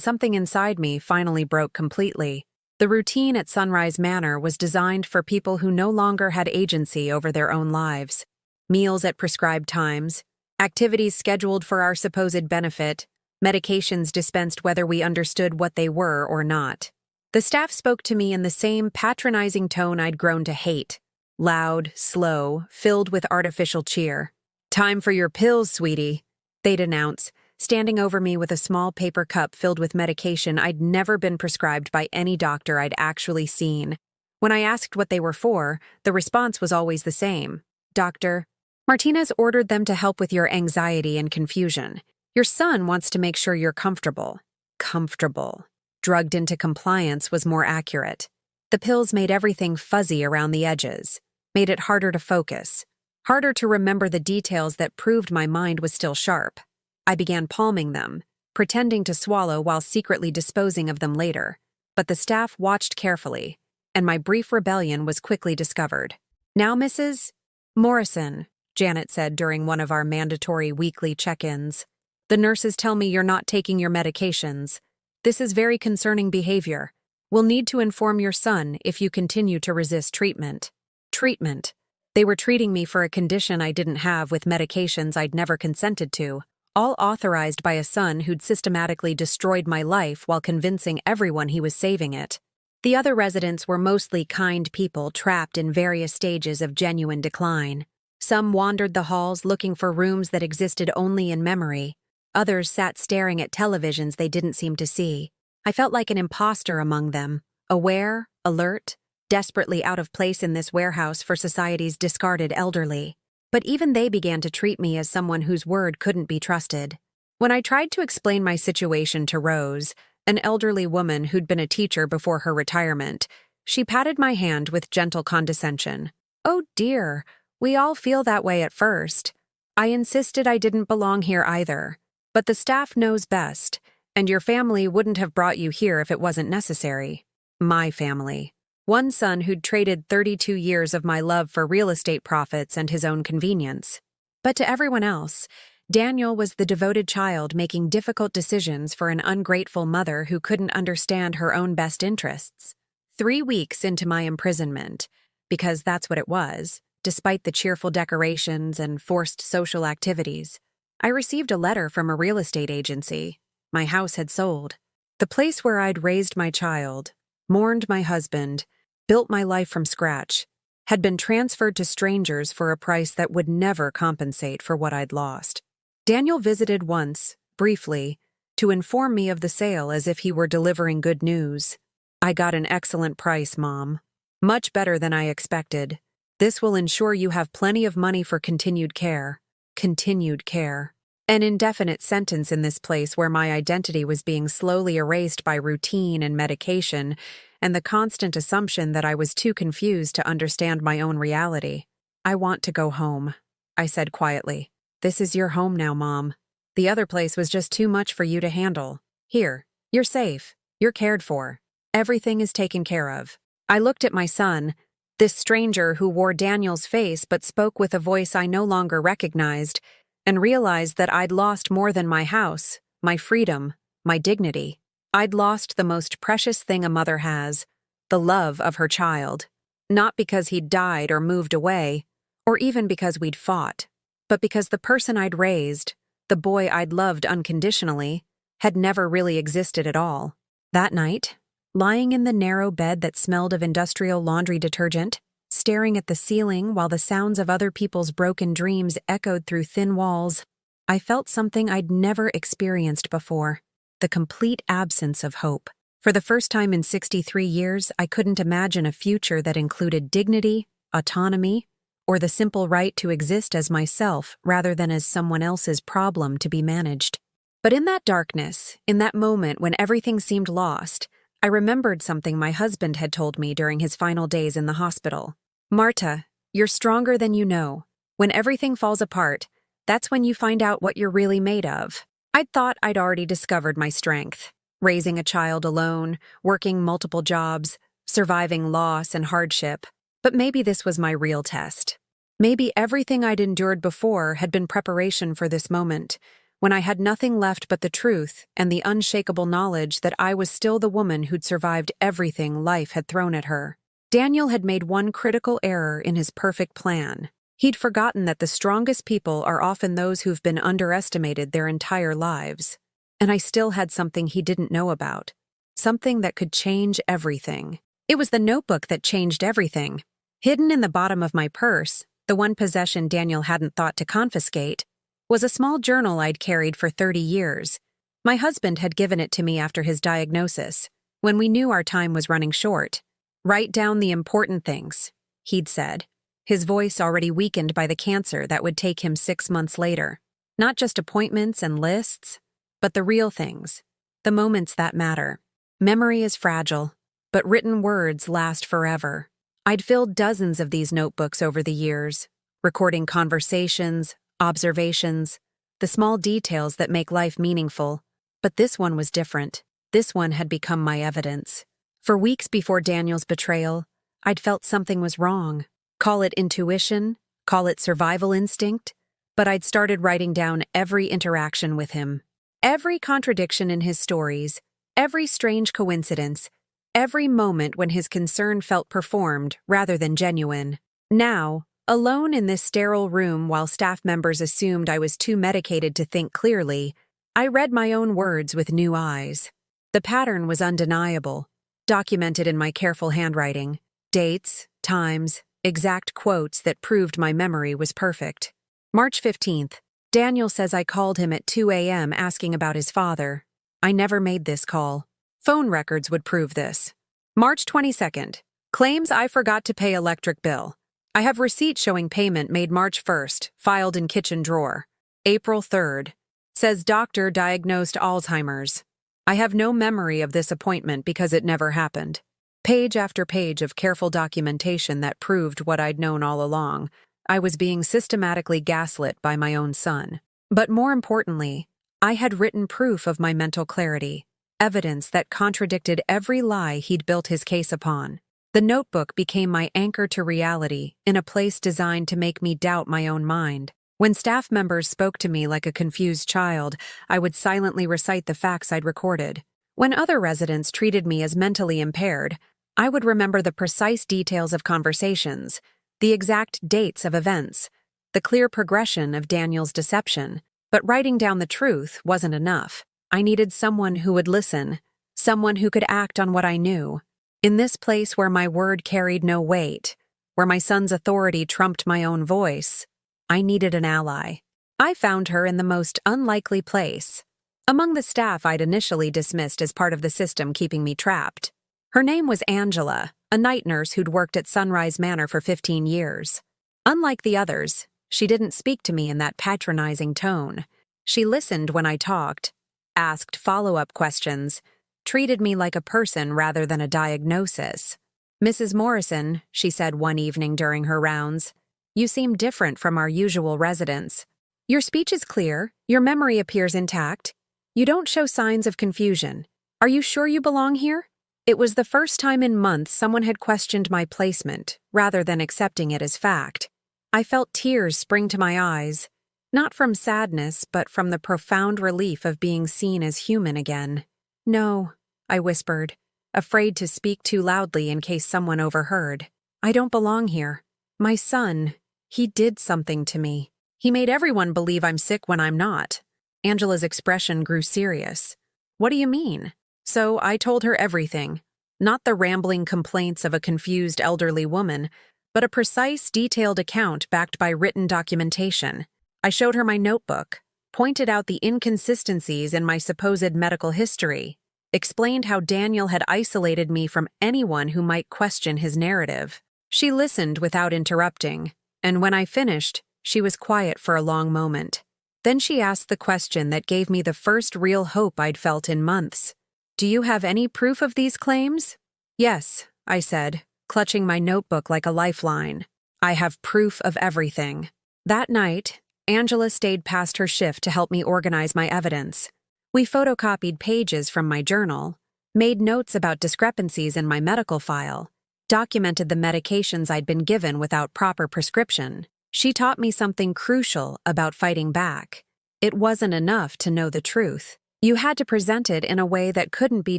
something inside me finally broke completely. The routine at Sunrise Manor was designed for people who no longer had agency over their own lives. Meals at prescribed times, activities scheduled for our supposed benefit, medications dispensed whether we understood what they were or not. The staff spoke to me in the same patronizing tone I'd grown to hate. Loud, slow, filled with artificial cheer. "Time for your pills, sweetie," they'd announce, standing over me with a small paper cup filled with medication I'd never been prescribed by any doctor I'd actually seen. When I asked what they were for, the response was always the same. "Doctor, Martinez ordered them to help with your anxiety and confusion. Your son wants to make sure you're comfortable." Comfortable. Drugged into compliance was more accurate. The pills made everything fuzzy around the edges, made it harder to focus, harder to remember the details that proved my mind was still sharp. I began palming them, pretending to swallow while secretly disposing of them later. But the staff watched carefully, and my brief rebellion was quickly discovered. "Now, Mrs. Morrison," Janet said during one of our mandatory weekly check-ins, "the nurses tell me you're not taking your medications. This is very concerning behavior. We'll need to inform your son if you continue to resist treatment." Treatment. They were treating me for a condition I didn't have with medications I'd never consented to, all authorized by a son who'd systematically destroyed my life while convincing everyone he was saving it. The other residents were mostly kind people trapped in various stages of genuine decline. Some wandered the halls looking for rooms that existed only in memory. Others sat staring at televisions they didn't seem to see. I felt like an imposter among them, aware, alert, desperately out of place in this warehouse for society's discarded elderly. But even they began to treat me as someone whose word couldn't be trusted. When I tried to explain my situation to Rose, an elderly woman who'd been a teacher before her retirement, she patted my hand with gentle condescension. "Oh dear, we all feel that way at first." I insisted I didn't belong here either. "But the staff knows best, and your family wouldn't have brought you here if it wasn't necessary." My family. One son who'd traded 32 years of my love for real estate profits and his own convenience. But to everyone else, Daniel was the devoted child making difficult decisions for an ungrateful mother who couldn't understand her own best interests. 3 weeks into my imprisonment, because that's what it was, despite the cheerful decorations and forced social activities, I received a letter from a real estate agency. My house had sold. The place where I'd raised my child, mourned my husband, built my life from scratch, had been transferred to strangers for a price that would never compensate for what I'd lost. Daniel visited once, briefly, to inform me of the sale as if he were delivering good news. "I got an excellent price, Mom. Much better than I expected. This will ensure you have plenty of money for continued care." Continued care. An indefinite sentence in this place where my identity was being slowly erased by routine and medication, and the constant assumption that I was too confused to understand my own reality. "I want to go home," I said quietly. "This is your home now, Mom. The other place was just too much for you to handle. Here, you're safe. You're cared for. Everything is taken care of." I looked at my son, this stranger who wore Daniel's face but spoke with a voice I no longer recognized, and realized that I'd lost more than my house, my freedom, my dignity. I'd lost the most precious thing a mother has, the love of her child. Not because he'd died or moved away, or even because we'd fought, but because the person I'd raised, the boy I'd loved unconditionally, had never really existed at all. That night, lying in the narrow bed that smelled of industrial laundry detergent, staring at the ceiling while the sounds of other people's broken dreams echoed through thin walls, I felt something I'd never experienced before: the complete absence of hope. For the first time in 63 years, I couldn't imagine a future that included dignity, autonomy, or the simple right to exist as myself rather than as someone else's problem to be managed. But in that darkness, in that moment when everything seemed lost, I remembered something my husband had told me during his final days in the hospital. "Marta, you're stronger than you know. When everything falls apart, that's when you find out what you're really made of." I'd thought I'd already discovered my strength: raising a child alone, working multiple jobs, surviving loss and hardship. But maybe this was my real test. Maybe everything I'd endured before had been preparation for this moment, when I had nothing left but the truth and the unshakable knowledge that I was still the woman who'd survived everything life had thrown at her. Daniel had made one critical error in his perfect plan. He'd forgotten that the strongest people are often those who've been underestimated their entire lives. And I still had something he didn't know about. Something that could change everything. It was the notebook that changed everything. Hidden in the bottom of my purse, the one possession Daniel hadn't thought to confiscate, was a small journal I'd carried for 30 years. My husband had given it to me after his diagnosis, when we knew our time was running short. "Write down the important things," he'd said, his voice already weakened by the cancer that would take him 6 months later. Not just appointments and lists, but the real things, the moments that matter. Memory is fragile, but written words last forever. I'd filled dozens of these notebooks over the years, recording conversations, observations, the small details that make life meaningful. But this one was different. This one had become my evidence. For weeks before Daniel's betrayal, I'd felt something was wrong. Call it intuition, call it survival instinct, but I'd started writing down every interaction with him. Every contradiction in his stories, every strange coincidence, every moment when his concern felt performed rather than genuine. Now, alone in this sterile room while staff members assumed I was too medicated to think clearly, I read my own words with new eyes. The pattern was undeniable, documented in my careful handwriting. Dates, times, exact quotes that proved my memory was perfect. March 15th. Daniel says I called him at 2 a.m. asking about his father. I never made this call. Phone records would prove this. March 22nd. Claims I forgot to pay electric bill. I have receipt showing payment made March 1st, filed in kitchen drawer. April 3rd. Says doctor diagnosed Alzheimer's. I have no memory of this appointment because it never happened. Page after page of careful documentation that proved what I'd known all along. I was being systematically gaslit by my own son. But more importantly, I had written proof of my mental clarity, evidence that contradicted every lie he'd built his case upon. The notebook became my anchor to reality in a place designed to make me doubt my own mind. When staff members spoke to me like a confused child, I would silently recite the facts I'd recorded. When other residents treated me as mentally impaired, I would remember the precise details of conversations, the exact dates of events, the clear progression of Daniel's deception. But writing down the truth wasn't enough. I needed someone who would listen, someone who could act on what I knew. In this place where my word carried no weight, where my son's authority trumped my own voice, I needed an ally. I found her in the most unlikely place. Among the staff I'd initially dismissed as part of the system keeping me trapped. Her name was Angela, a night nurse who'd worked at Sunrise Manor for 15 years. Unlike the others, she didn't speak to me in that patronizing tone. She listened when I talked, asked follow-up questions, treated me like a person rather than a diagnosis. "Mrs. Morrison," she said one evening during her rounds, "you seem different from our usual residents. Your speech is clear, your memory appears intact. You don't show signs of confusion. Are you sure you belong here?" It was the first time in months someone had questioned my placement, rather than accepting it as fact. I felt tears spring to my eyes, not from sadness, but from the profound relief of being seen as human again. "No," I whispered, afraid to speak too loudly in case someone overheard. "I don't belong here. My son, he did something to me. He made everyone believe I'm sick when I'm not." Angela's expression grew serious. "What do you mean?" So I told her everything. Not the rambling complaints of a confused elderly woman, but a precise, detailed account backed by written documentation. I showed her my notebook, pointed out the inconsistencies in my supposed medical history, explained how Daniel had isolated me from anyone who might question his narrative. She listened without interrupting, and when I finished, she was quiet for a long moment. Then she asked the question that gave me the first real hope I'd felt in months. "Do you have any proof of these claims?" "Yes," I said, clutching my notebook like a lifeline. "I have proof of everything." That night, Angela stayed past her shift to help me organize my evidence. We photocopied pages from my journal, made notes about discrepancies in my medical file, documented the medications I'd been given without proper prescription. She taught me something crucial about fighting back. It wasn't enough to know the truth. You had to present it in a way that couldn't be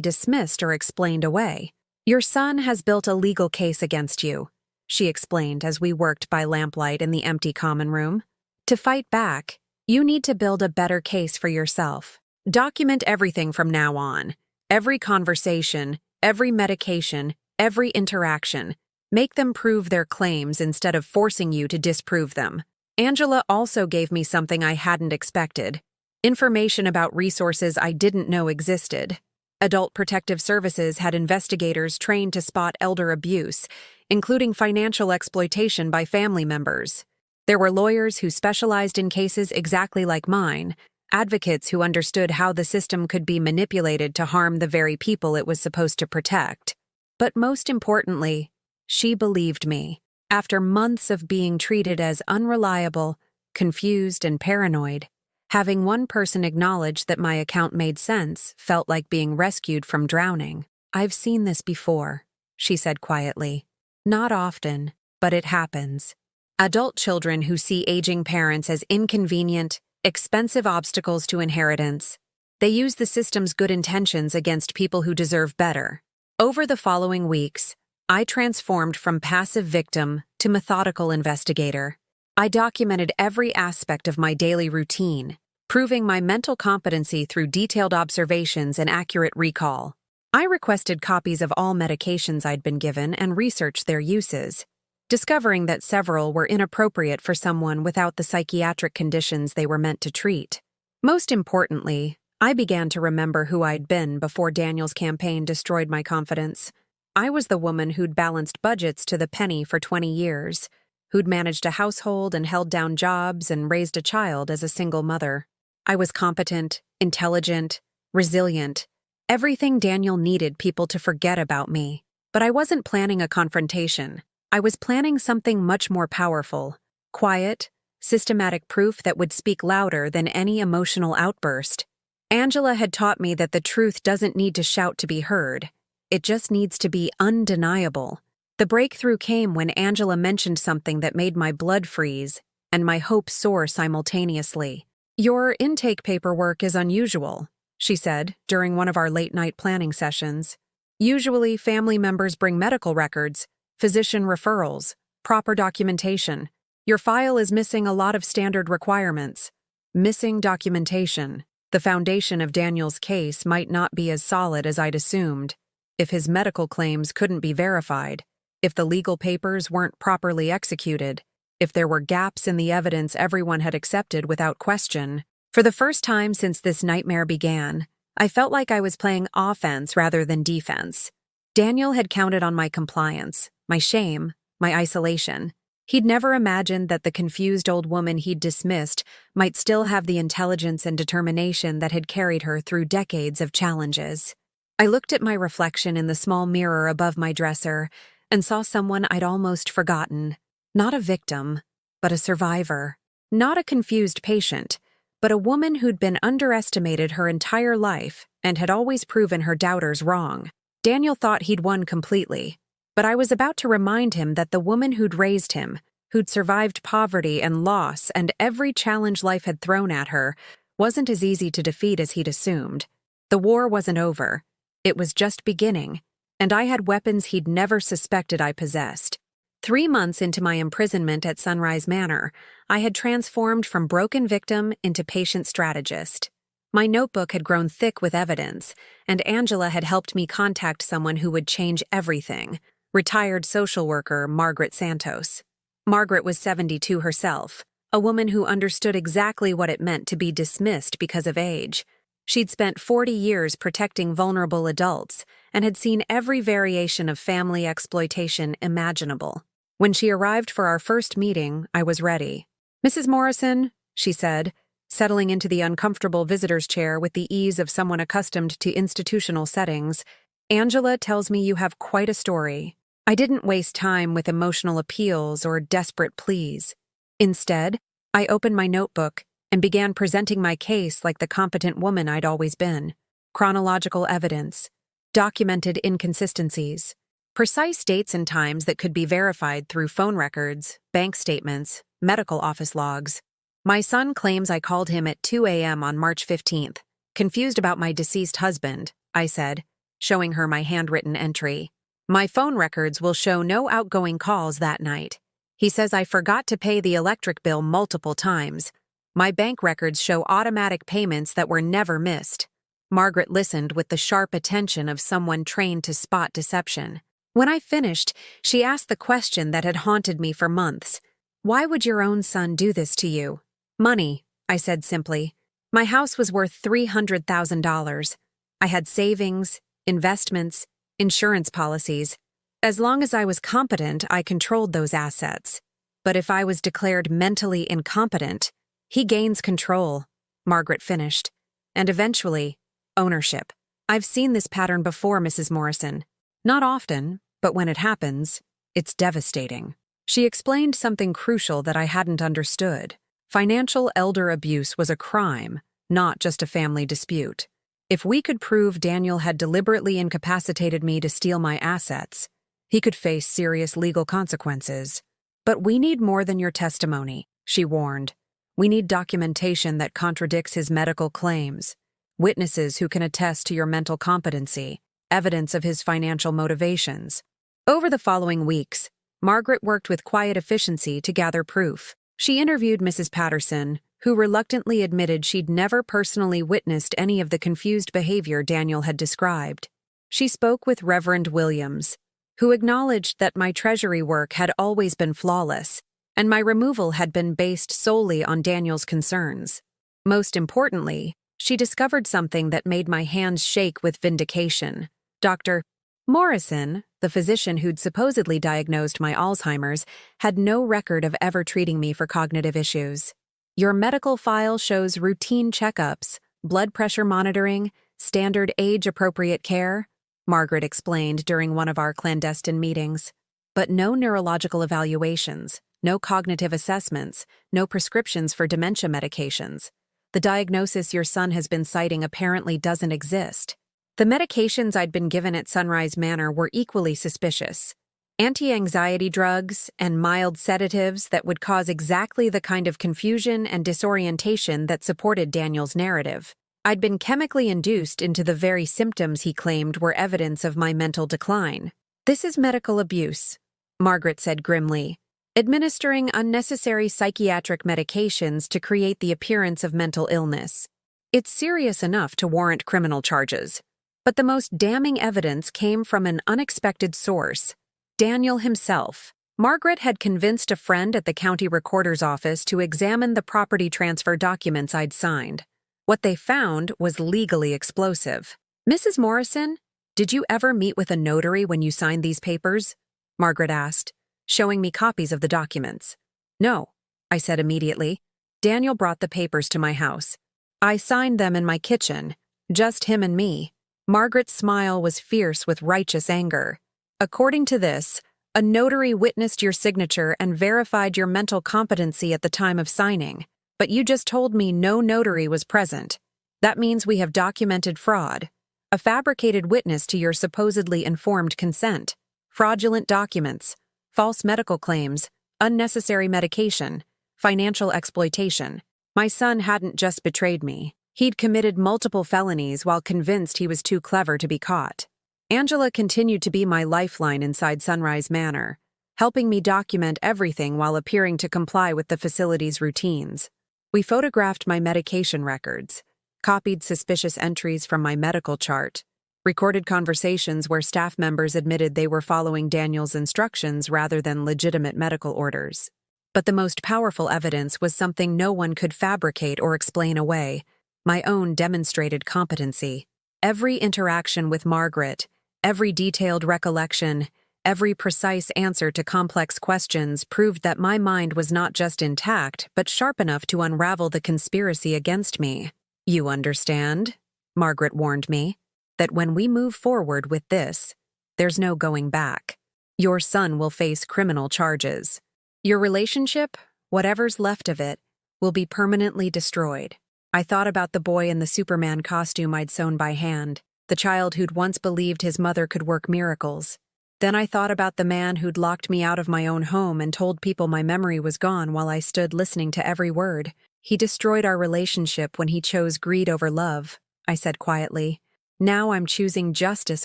dismissed or explained away. "Your son has built a legal case against you," she explained as we worked by lamplight in the empty common room. "To fight back, you need to build a better case for yourself. Document everything from now on. Every conversation, every medication, every interaction. Make them prove their claims instead of forcing you to disprove them." Angela also gave me something I hadn't expected: information about resources I didn't know existed. Adult Protective Services had investigators trained to spot elder abuse, including financial exploitation by family members. There were lawyers who specialized in cases exactly like mine, advocates who understood how the system could be manipulated to harm the very people it was supposed to protect. But most importantly, she believed me. After months of being treated as unreliable, confused, and paranoid, having one person acknowledge that my account made sense felt like being rescued from drowning. "I've seen this before," she said quietly. "Not often, but it happens. Adult children who see aging parents as inconvenient, expensive obstacles to inheritance. They use the system's good intentions against people who deserve better." Over the following weeks, I transformed from passive victim to methodical investigator. I documented every aspect of my daily routine, proving my mental competency through detailed observations and accurate recall. I requested copies of all medications I'd been given and researched their uses, discovering that several were inappropriate for someone without the psychiatric conditions they were meant to treat. Most importantly, I began to remember who I'd been before Daniel's campaign destroyed my confidence. I was the woman who'd balanced budgets to the penny for 20 years, who'd managed a household and held down jobs and raised a child as a single mother. I was competent, intelligent, resilient, everything Daniel needed people to forget about me. But I wasn't planning a confrontation. I was planning something much more powerful: quiet, systematic proof that would speak louder than any emotional outburst. Angela had taught me that the truth doesn't need to shout to be heard. It just needs to be undeniable. The breakthrough came when Angela mentioned something that made my blood freeze and my hope soar simultaneously. "Your intake paperwork is unusual," she said during one of our late-night planning sessions. "Usually, family members bring medical records, physician referrals, proper documentation. Your file is missing a lot of standard requirements." Missing documentation. The foundation of Daniel's case might not be as solid as I'd assumed. If his medical claims couldn't be verified, if the legal papers weren't properly executed, if there were gaps in the evidence everyone had accepted without question. For the first time since this nightmare began, I felt like I was playing offense rather than defense. Daniel had counted on my compliance, my shame, my isolation. He'd never imagined that the confused old woman he'd dismissed might still have the intelligence and determination that had carried her through decades of challenges. I looked at my reflection in the small mirror above my dresser and saw someone I'd almost forgotten. Not a victim, but a survivor. Not a confused patient, but a woman who'd been underestimated her entire life and had always proven her doubters wrong. Daniel thought he'd won completely, but I was about to remind him that the woman who'd raised him, who'd survived poverty and loss and every challenge life had thrown at her, wasn't as easy to defeat as he'd assumed. The war wasn't over. It was just beginning, and I had weapons he'd never suspected I possessed. 3 months into my imprisonment at Sunrise Manor, I had transformed from broken victim into patient strategist. My notebook had grown thick with evidence, and Angela had helped me contact someone who would change everything: retired social worker Margaret Santos. Margaret was 72 herself, a woman who understood exactly what it meant to be dismissed because of age. She'd spent 40 years protecting vulnerable adults and had seen every variation of family exploitation imaginable. When she arrived for our first meeting, I was ready. "Mrs. Morrison," she said, settling into the uncomfortable visitor's chair with the ease of someone accustomed to institutional settings, "Angela tells me you have quite a story." I didn't waste time with emotional appeals or desperate pleas. Instead, I opened my notebook and began presenting my case like the competent woman I'd always been. Chronological evidence, documented inconsistencies, precise dates and times that could be verified through phone records, bank statements, medical office logs. My son claims I called him at 2 a.m. on March 15th, confused about my deceased husband, I said, showing her my handwritten entry. My phone records will show no outgoing calls that night. He says I forgot to pay the electric bill multiple times. My bank records show automatic payments that were never missed. Margaret listened with the sharp attention of someone trained to spot deception. When I finished, she asked the question that had haunted me for months. "Why would your own son do this to you?" "Money," I said simply. My house was worth $300,000. I had savings, investments, insurance policies. As long as I was competent, I controlled those assets. But if I was declared mentally incompetent, he gains control, Margaret finished. And eventually, ownership. I've seen this pattern before, Mrs. Morrison. Not often, but when it happens, it's devastating. She explained something crucial that I hadn't understood. Financial elder abuse was a crime, not just a family dispute. If we could prove Daniel had deliberately incapacitated me to steal my assets, he could face serious legal consequences. But we need more than your testimony, she warned. We need documentation that contradicts his medical claims, witnesses who can attest to your mental competency, evidence of his financial motivations. Over the following weeks, Margaret worked with quiet efficiency to gather proof. She interviewed Mrs. Patterson, who reluctantly admitted she'd never personally witnessed any of the confused behavior Daniel had described. She spoke with Reverend Williams, who acknowledged that my treasury work had always been flawless, and my removal had been based solely on Daniel's concerns. Most importantly, she discovered something that made my hands shake with vindication. Dr. Morrison, the physician who'd supposedly diagnosed my Alzheimer's, had no record of ever treating me for cognitive issues. Your medical file shows routine checkups, blood pressure monitoring, standard age-appropriate care, Margaret explained during one of our clandestine meetings. But no neurological evaluations, no cognitive assessments, no prescriptions for dementia medications. The diagnosis your son has been citing apparently doesn't exist. The medications I'd been given at Sunrise Manor were equally suspicious. Anti-anxiety drugs and mild sedatives that would cause exactly the kind of confusion and disorientation that supported Daniel's narrative. I'd been chemically induced into the very symptoms he claimed were evidence of my mental decline. "This is medical abuse," Margaret said grimly, "administering unnecessary psychiatric medications to create the appearance of mental illness. It's serious enough to warrant criminal charges. But the most damning evidence came from an unexpected source, Daniel himself. Margaret had convinced a friend at the county recorder's office to examine the property transfer documents I'd signed. What they found was legally explosive. "Mrs. Morrison, did you ever meet with a notary when you signed these papers?" Margaret asked, showing me copies of the documents. "No," I said immediately. "Daniel brought the papers to my house. I signed them in my kitchen, just him and me." Margaret's smile was fierce with righteous anger. "According to this, a notary witnessed your signature and verified your mental competency at the time of signing, but you just told me no notary was present. That means we have documented fraud, a fabricated witness to your supposedly informed consent, fraudulent documents, false medical claims, unnecessary medication, financial exploitation. My son hadn't just betrayed me. He'd committed multiple felonies while convinced he was too clever to be caught." Angela continued to be my lifeline inside Sunrise Manor, helping me document everything while appearing to comply with the facility's routines. We photographed my medication records, copied suspicious entries from my medical chart, recorded conversations where staff members admitted they were following Daniel's instructions rather than legitimate medical orders. But the most powerful evidence was something no one could fabricate or explain away: my own demonstrated competency. Every interaction with Margaret, every detailed recollection, every precise answer to complex questions proved that my mind was not just intact, but sharp enough to unravel the conspiracy against me. "You understand," Margaret warned me, "that when we move forward with this, there's no going back. Your son will face criminal charges. Your relationship, whatever's left of it, will be permanently destroyed." I thought about the boy in the Superman costume I'd sewn by hand, the child who'd once believed his mother could work miracles. Then I thought about the man who'd locked me out of my own home and told people my memory was gone while I stood listening to every word. "He destroyed our relationship when he chose greed over love," I said quietly. "Now I'm choosing justice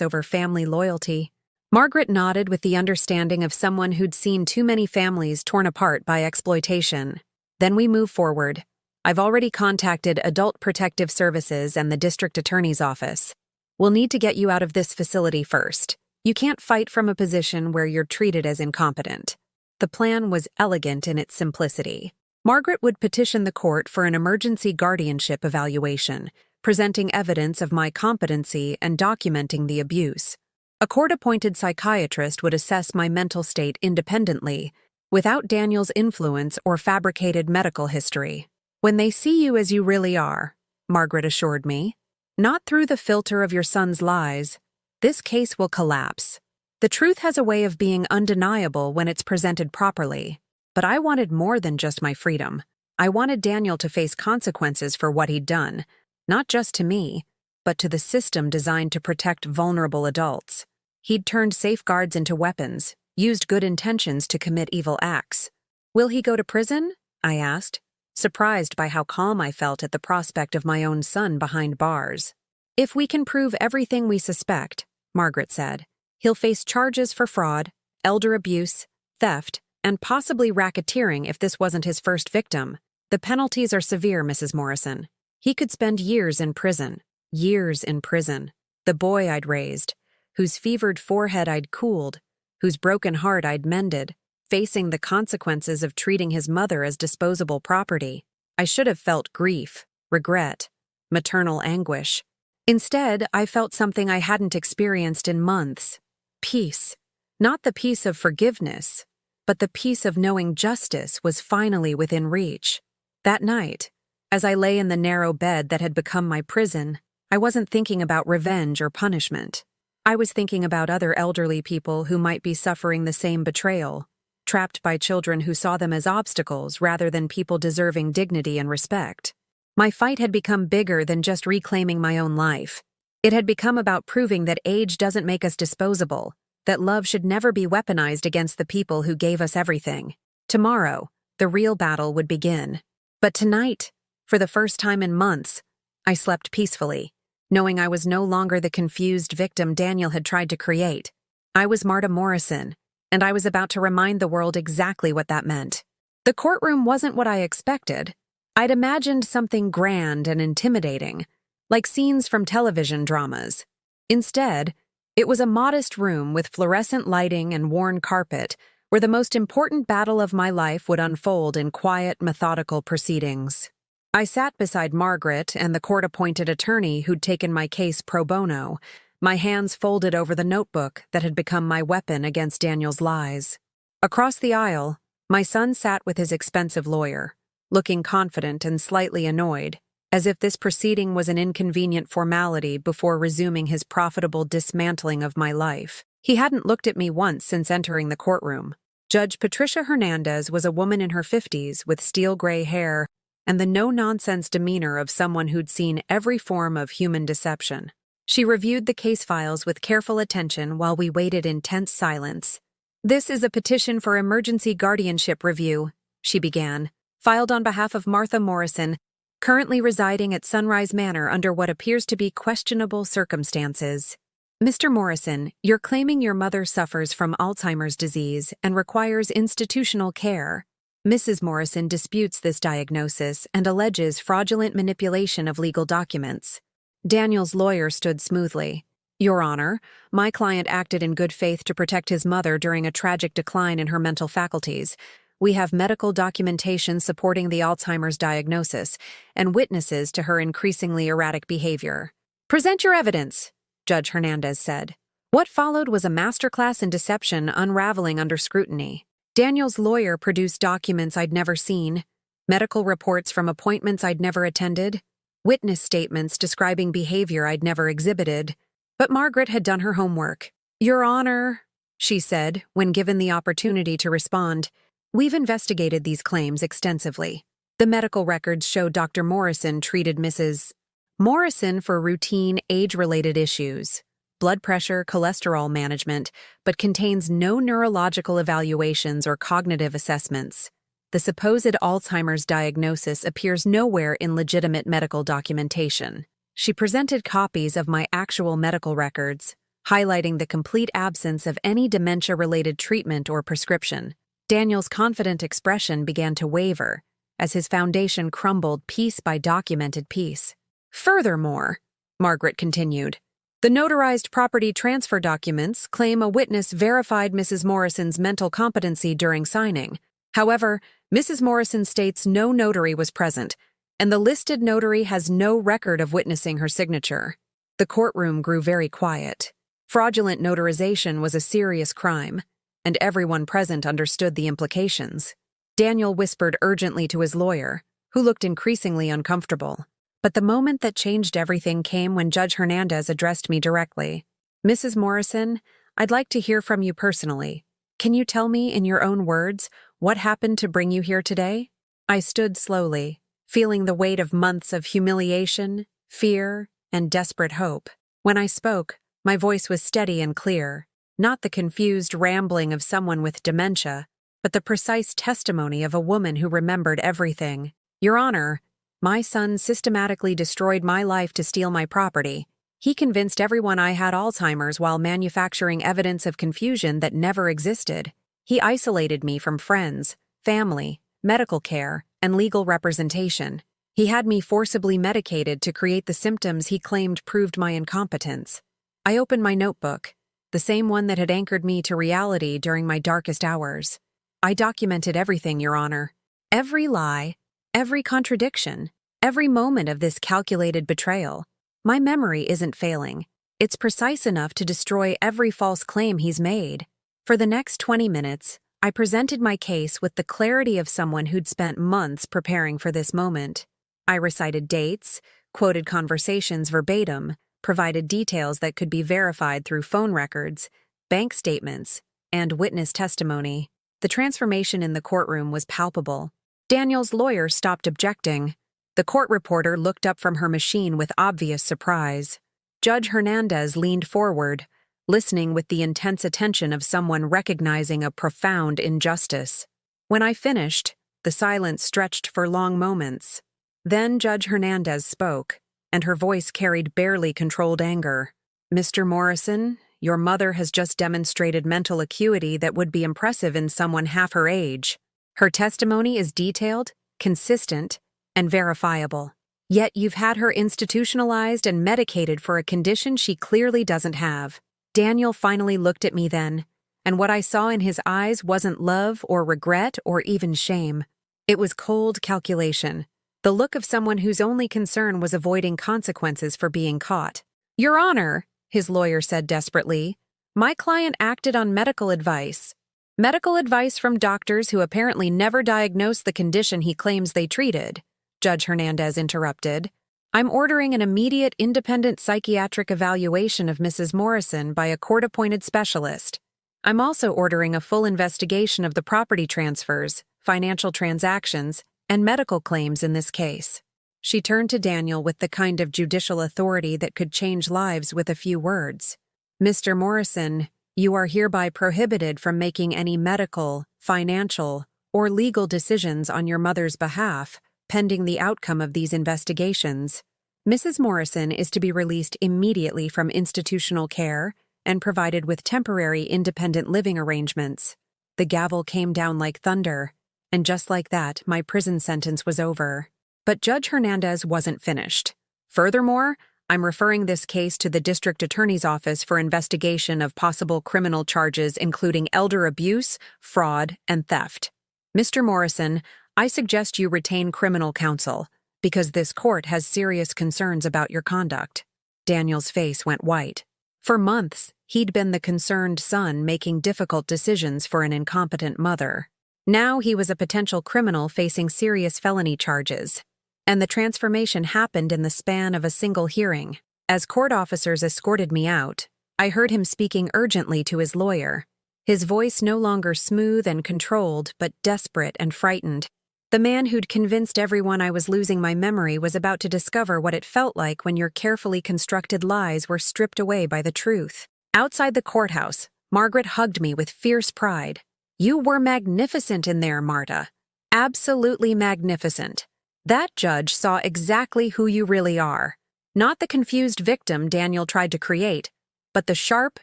over family loyalty." Margaret nodded with the understanding of someone who'd seen too many families torn apart by exploitation. "Then we move forward. I've already contacted Adult Protective Services and the District Attorney's Office. We'll need to get you out of this facility first. You can't fight from a position where you're treated as incompetent." The plan was elegant in its simplicity. Margaret would petition the court for an emergency guardianship evaluation, presenting evidence of my competency and documenting the abuse. A court-appointed psychiatrist would assess my mental state independently, without Daniel's influence or fabricated medical history. "When they see you as you really are," Margaret assured me, "not through the filter of your son's lies, this case will collapse. The truth has a way of being undeniable when it's presented properly." But I wanted more than just my freedom. I wanted Daniel to face consequences for what he'd done, not just to me, but to the system designed to protect vulnerable adults. He'd turned safeguards into weapons, used good intentions to commit evil acts. "Will he go to prison?" I asked, surprised by how calm I felt at the prospect of my own son behind bars. "If we can prove everything we suspect," Margaret said, "he'll face charges for fraud, elder abuse, theft, and possibly racketeering if this wasn't his first victim. The penalties are severe, Mrs. Morrison. He could spend years in prison. Years in prison. The boy I'd raised, whose fevered forehead I'd cooled, whose broken heart I'd mended, facing the consequences of treating his mother as disposable property. I should have felt grief, regret, maternal anguish. Instead, I felt something I hadn't experienced in months. Peace. Not the peace of forgiveness, but the peace of knowing justice was finally within reach. That night, as I lay in the narrow bed that had become my prison, I wasn't thinking about revenge or punishment. I was thinking about other elderly people who might be suffering the same betrayal, trapped by children who saw them as obstacles rather than people deserving dignity and respect. My fight had become bigger than just reclaiming my own life. It had become about proving that age doesn't make us disposable, that love should never be weaponized against the people who gave us everything. Tomorrow, the real battle would begin. But tonight, for the first time in months, I slept peacefully, knowing I was no longer the confused victim Daniel had tried to create. I was Marta Morrison, and I was about to remind the world exactly what that meant. The courtroom wasn't what I expected. I'd imagined something grand and intimidating, like scenes from television dramas. Instead, it was a modest room with fluorescent lighting and worn carpet, where the most important battle of my life would unfold in quiet, methodical proceedings. I sat beside Margaret and the court-appointed attorney who'd taken my case pro bono, my hands folded over the notebook that had become my weapon against Daniel's lies. Across the aisle, my son sat with his expensive lawyer, looking confident and slightly annoyed, as if this proceeding was an inconvenient formality before resuming his profitable dismantling of my life. He hadn't looked at me once since entering the courtroom. Judge Patricia Hernandez was a woman in her 50s with steel-gray hair and the no-nonsense demeanor of someone who'd seen every form of human deception. She reviewed the case files with careful attention while we waited in tense silence. "This is a petition for emergency guardianship review," she began, "filed on behalf of Martha Morrison, currently residing at Sunrise Manor under what appears to be questionable circumstances. Mr. Morrison, you're claiming your mother suffers from Alzheimer's disease and requires institutional care. Mrs. Morrison disputes this diagnosis and alleges fraudulent manipulation of legal documents. Daniel's lawyer stood smoothly. Your Honor, my client acted in good faith to protect his mother during a tragic decline in her mental faculties. We have medical documentation supporting the Alzheimer's diagnosis and witnesses to her increasingly erratic behavior. Present your evidence, Judge Hernandez said. What followed was a masterclass in deception unraveling under scrutiny. Daniel's lawyer produced documents I'd never seen, medical reports from appointments I'd never attended, witness statements describing behavior I'd never exhibited. But Margaret had done her homework. Your Honor, she said, when given the opportunity to respond, we've investigated these claims extensively. The medical records show Dr. Morrison treated Mrs. Morrison for routine age-related issues, blood pressure, cholesterol management, but contains no neurological evaluations or cognitive assessments. The supposed Alzheimer's diagnosis appears nowhere in legitimate medical documentation. She presented copies of my actual medical records, highlighting the complete absence of any dementia-related treatment or prescription. Daniel's confident expression began to waver as his foundation crumbled piece by documented piece. Furthermore, Margaret continued, the notarized property transfer documents claim a witness verified Mrs. Morrison's mental competency during signing. However, Mrs. Morrison states no notary was present, and the listed notary has no record of witnessing her signature. The courtroom grew very quiet. Fraudulent notarization was a serious crime, and everyone present understood the implications. Daniel whispered urgently to his lawyer, who looked increasingly uncomfortable. But the moment that changed everything came when Judge Hernandez addressed me directly. Mrs. Morrison, I'd like to hear from you personally. Can you tell me in your own words what happened to bring you here today? I stood slowly, feeling the weight of months of humiliation, fear, and desperate hope. When I spoke, my voice was steady and clear, not the confused rambling of someone with dementia, but the precise testimony of a woman who remembered everything. Your Honor, my son systematically destroyed my life to steal my property. He convinced everyone I had Alzheimer's while manufacturing evidence of confusion that never existed. He isolated me from friends, family, medical care, and legal representation. He had me forcibly medicated to create the symptoms he claimed proved my incompetence. I opened my notebook, the same one that had anchored me to reality during my darkest hours. I documented everything, Your Honor. Every lie, every contradiction, every moment of this calculated betrayal. My memory isn't failing. It's precise enough to destroy every false claim he's made. For the next 20 minutes, I presented my case with the clarity of someone who'd spent months preparing for this moment. I recited dates, quoted conversations verbatim, provided details that could be verified through phone records, bank statements, and witness testimony. The transformation in the courtroom was palpable. Daniel's lawyer stopped objecting. The court reporter looked up from her machine with obvious surprise. Judge Hernandez leaned forward, listening with the intense attention of someone recognizing a profound injustice. When I finished, the silence stretched for long moments. Then Judge Hernandez spoke, and her voice carried barely controlled anger. Mr. Morrison, your mother has just demonstrated mental acuity that would be impressive in someone half her age. Her testimony is detailed, consistent, and verifiable. Yet you've had her institutionalized and medicated for a condition she clearly doesn't have. Daniel finally looked at me then, and what I saw in his eyes wasn't love or regret or even shame. It was cold calculation, the look of someone whose only concern was avoiding consequences for being caught. Your Honor, his lawyer said desperately, my client acted on medical advice. Medical advice from doctors who apparently never diagnosed the condition he claims they treated. Judge Hernandez interrupted. I'm ordering an immediate independent psychiatric evaluation of Mrs. Morrison by a court-appointed specialist. I'm also ordering a full investigation of the property transfers, financial transactions, and medical claims in this case. She turned to Daniel with the kind of judicial authority that could change lives with a few words. Mr. Morrison, you are hereby prohibited from making any medical, financial, or legal decisions on your mother's behalf, pending the outcome of these investigations. Mrs. Morrison is to be released immediately from institutional care and provided with temporary independent living arrangements. The gavel came down like thunder, and just like that, my prison sentence was over. But Judge Hernandez wasn't finished. Furthermore, I'm referring this case to the District Attorney's Office for investigation of possible criminal charges including elder abuse, fraud, and theft. Mr. Morrison, I suggest you retain criminal counsel, because this court has serious concerns about your conduct. Daniel's face went white. For months, he'd been the concerned son making difficult decisions for an incompetent mother. Now he was a potential criminal facing serious felony charges. And the transformation happened in the span of a single hearing. As court officers escorted me out, I heard him speaking urgently to his lawyer. His voice no longer smooth and controlled, but desperate and frightened. The man who'd convinced everyone I was losing my memory was about to discover what it felt like when your carefully constructed lies were stripped away by the truth. Outside the courthouse, Margaret hugged me with fierce pride. You were magnificent in there, Marta. Absolutely magnificent. That judge saw exactly who you really are. Not the confused victim Daniel tried to create, but the sharp,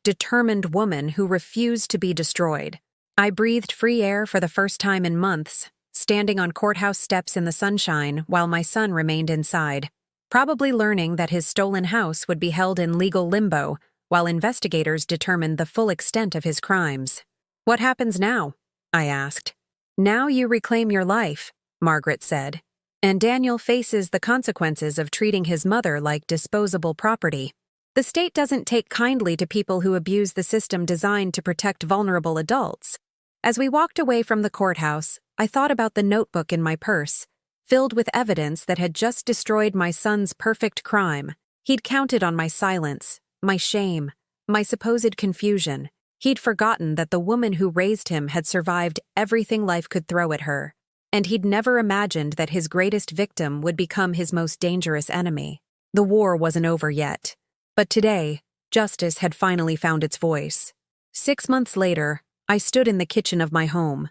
determined woman who refused to be destroyed. I breathed free air for the first time in months, standing on courthouse steps in the sunshine while my son remained inside, probably learning that his stolen house would be held in legal limbo while investigators determined the full extent of his crimes. What happens now? I asked. Now you reclaim your life, Margaret said. And Daniel faces the consequences of treating his mother like disposable property. The state doesn't take kindly to people who abuse the system designed to protect vulnerable adults. As we walked away from the courthouse, I thought about the notebook in my purse, filled with evidence that had just destroyed my son's perfect crime. He'd counted on my silence, my shame, my supposed confusion. He'd forgotten that the woman who raised him had survived everything life could throw at her. And he'd never imagined that his greatest victim would become his most dangerous enemy. The war wasn't over yet. But today, justice had finally found its voice. 6 months later, I stood in the kitchen of my home,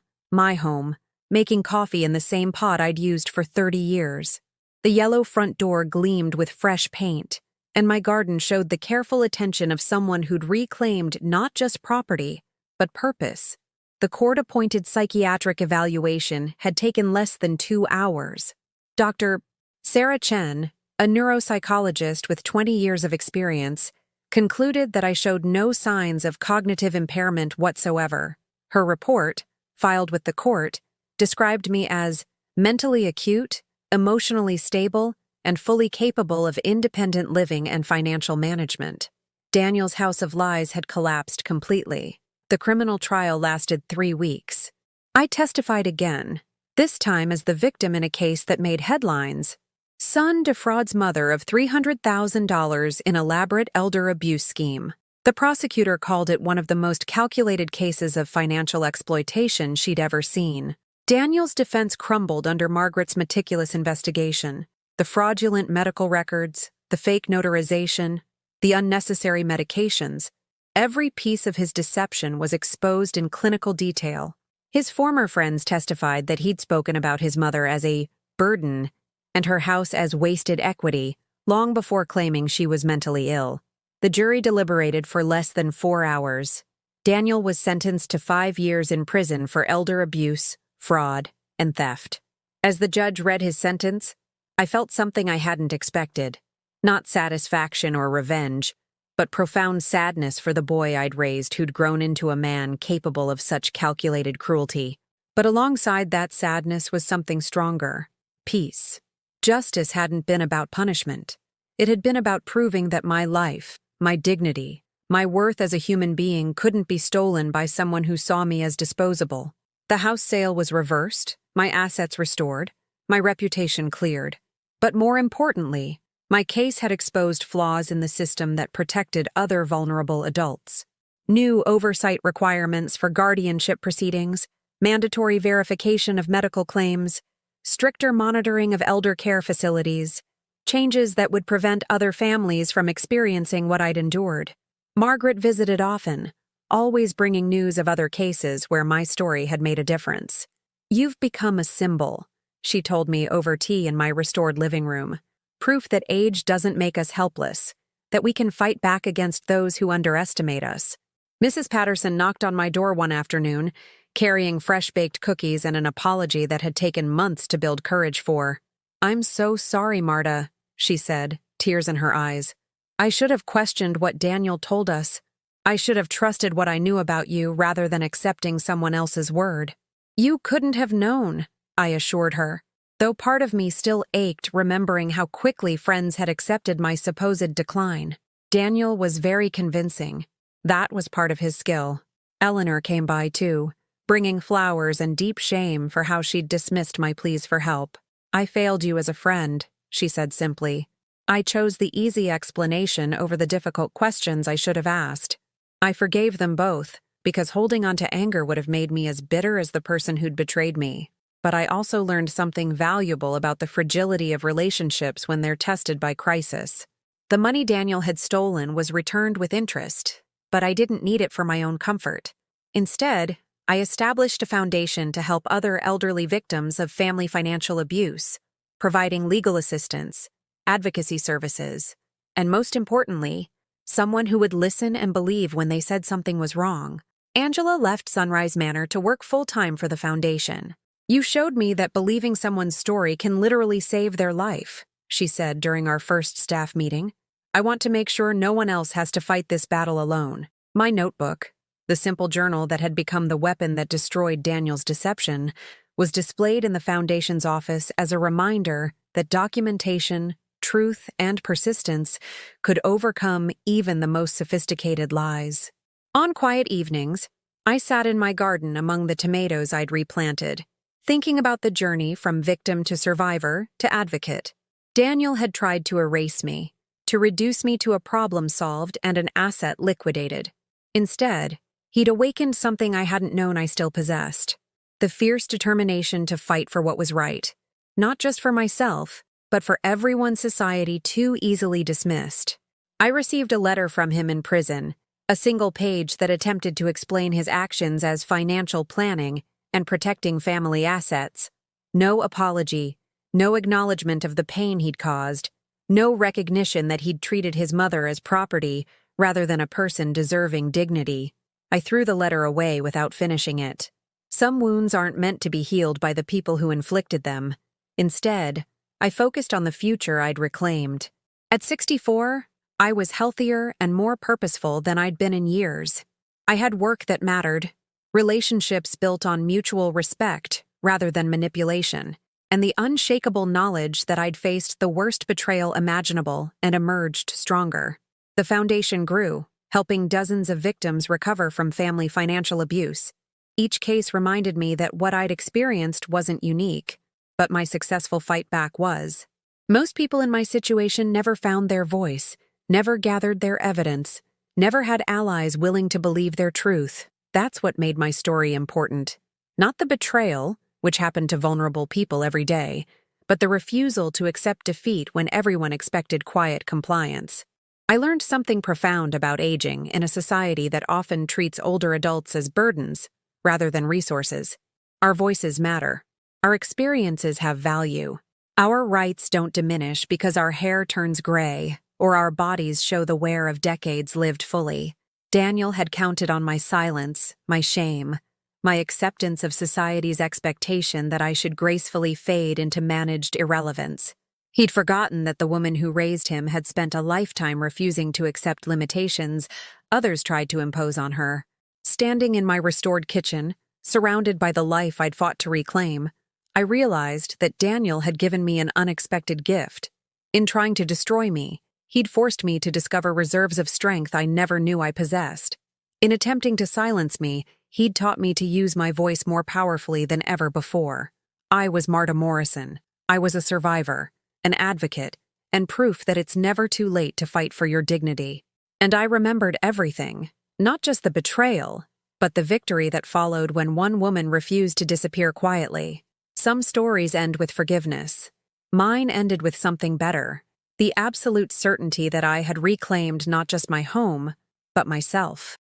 making coffee in the same pot I'd used for 30 years. The yellow front door gleamed with fresh paint, and my garden showed the careful attention of someone who'd reclaimed not just property, but purpose. The court-appointed psychiatric evaluation had taken less than 2 hours. Dr. Sarah Chen, a neuropsychologist with 20 years of experience, concluded that I showed no signs of cognitive impairment whatsoever. Her report, filed with the court, described me as mentally acute, emotionally stable, and fully capable of independent living and financial management. Daniel's house of lies had collapsed completely. The criminal trial lasted 3 weeks. I testified again, this time as the victim in a case that made headlines. Son defrauds mother of $300,000 in elaborate elder abuse scheme. The prosecutor called it one of the most calculated cases of financial exploitation she'd ever seen. Daniel's defense crumbled under Margaret's meticulous investigation. The fraudulent medical records, the fake notarization, the unnecessary medications, every piece of his deception was exposed in clinical detail. His former friends testified that he'd spoken about his mother as a burden and her house as wasted equity long before claiming she was mentally ill. The jury deliberated for less than 4 hours. Daniel was sentenced to 5 years in prison for elder abuse, fraud, and theft. As the judge read his sentence, I felt something I hadn't expected. Not satisfaction or revenge, but profound sadness for the boy I'd raised who'd grown into a man capable of such calculated cruelty. But alongside that sadness was something stronger: peace. Justice hadn't been about punishment. It had been about proving that my life, my dignity, my worth as a human being couldn't be stolen by someone who saw me as disposable. The house sale was reversed, my assets restored, my reputation cleared. But more importantly, my case had exposed flaws in the system that protected other vulnerable adults. New oversight requirements for guardianship proceedings, mandatory verification of medical claims, stricter monitoring of elder care facilities, changes that would prevent other families from experiencing what I'd endured. Margaret visited often, always bringing news of other cases where my story had made a difference. "You've become a symbol," she told me over tea in my restored living room. "Proof that age doesn't make us helpless, that we can fight back against those who underestimate us." Mrs. Patterson knocked on my door one afternoon, carrying fresh-baked cookies and an apology that had taken months to build courage for. "I'm so sorry, Marta," she said, tears in her eyes. "I should have questioned what Daniel told us. I should have trusted what I knew about you rather than accepting someone else's word." "You couldn't have known," I assured her, though part of me still ached remembering how quickly friends had accepted my supposed decline. Daniel was very convincing. That was part of his skill. Eleanor came by, too, bringing flowers and deep shame for how she'd dismissed my pleas for help. "I failed you as a friend," she said simply. "I chose the easy explanation over the difficult questions I should have asked. I forgave them both, because holding on to anger would have made me as bitter as the person who'd betrayed me. But I also learned something valuable about the fragility of relationships when they're tested by crisis. The money Daniel had stolen was returned with interest, but I didn't need it for my own comfort. Instead, I established a foundation to help other elderly victims of family financial abuse, providing legal assistance, advocacy services, and most importantly, someone who would listen and believe when they said something was wrong. Angela left Sunrise Manor to work full-time for the foundation. "You showed me that believing someone's story can literally save their life," she said during our first staff meeting. "I want to make sure no one else has to fight this battle alone." My notebook, the simple journal that had become the weapon that destroyed Daniel's deception, was displayed in the foundation's office as a reminder that documentation, truth, and persistence could overcome even the most sophisticated lies. On quiet evenings, I sat in my garden among the tomatoes I'd replanted, thinking about the journey from victim to survivor to advocate. Daniel had tried to erase me, to reduce me to a problem solved and an asset liquidated. Instead, he'd awakened something I hadn't known I still possessed: the fierce determination to fight for what was right, not just for myself, but for everyone society too easily dismissed. I received a letter from him in prison, a single page that attempted to explain his actions as financial planning and protecting family assets. No apology, no acknowledgement of the pain he'd caused, no recognition that he'd treated his mother as property rather than a person deserving dignity. I threw the letter away without finishing it. Some wounds aren't meant to be healed by the people who inflicted them. Instead, I focused on the future I'd reclaimed. At 64, I was healthier and more purposeful than I'd been in years. I had work that mattered, relationships built on mutual respect rather than manipulation, and the unshakable knowledge that I'd faced the worst betrayal imaginable and emerged stronger. The foundation grew, helping dozens of victims recover from family financial abuse. Each case reminded me that what I'd experienced wasn't unique, but my successful fight back was. Most people in my situation never found their voice, never gathered their evidence, never had allies willing to believe their truth. That's what made my story important. Not the betrayal, which happened to vulnerable people every day, but the refusal to accept defeat when everyone expected quiet compliance. I learned something profound about aging in a society that often treats older adults as burdens rather than resources. Our voices matter. Our experiences have value. Our rights don't diminish because our hair turns gray or our bodies show the wear of decades lived fully. Daniel had counted on my silence, my shame, my acceptance of society's expectation that I should gracefully fade into managed irrelevance. He'd forgotten that the woman who raised him had spent a lifetime refusing to accept limitations others tried to impose on her. Standing in my restored kitchen, surrounded by the life I'd fought to reclaim, I realized that Daniel had given me an unexpected gift. In trying to destroy me, he'd forced me to discover reserves of strength I never knew I possessed. In attempting to silence me, he'd taught me to use my voice more powerfully than ever before. I was Marta Morrison. I was a survivor, an advocate, and proof that it's never too late to fight for your dignity. And I remembered everything, not just the betrayal, but the victory that followed when one woman refused to disappear quietly. Some stories end with forgiveness. Mine ended with something better: the absolute certainty that I had reclaimed not just my home, but myself.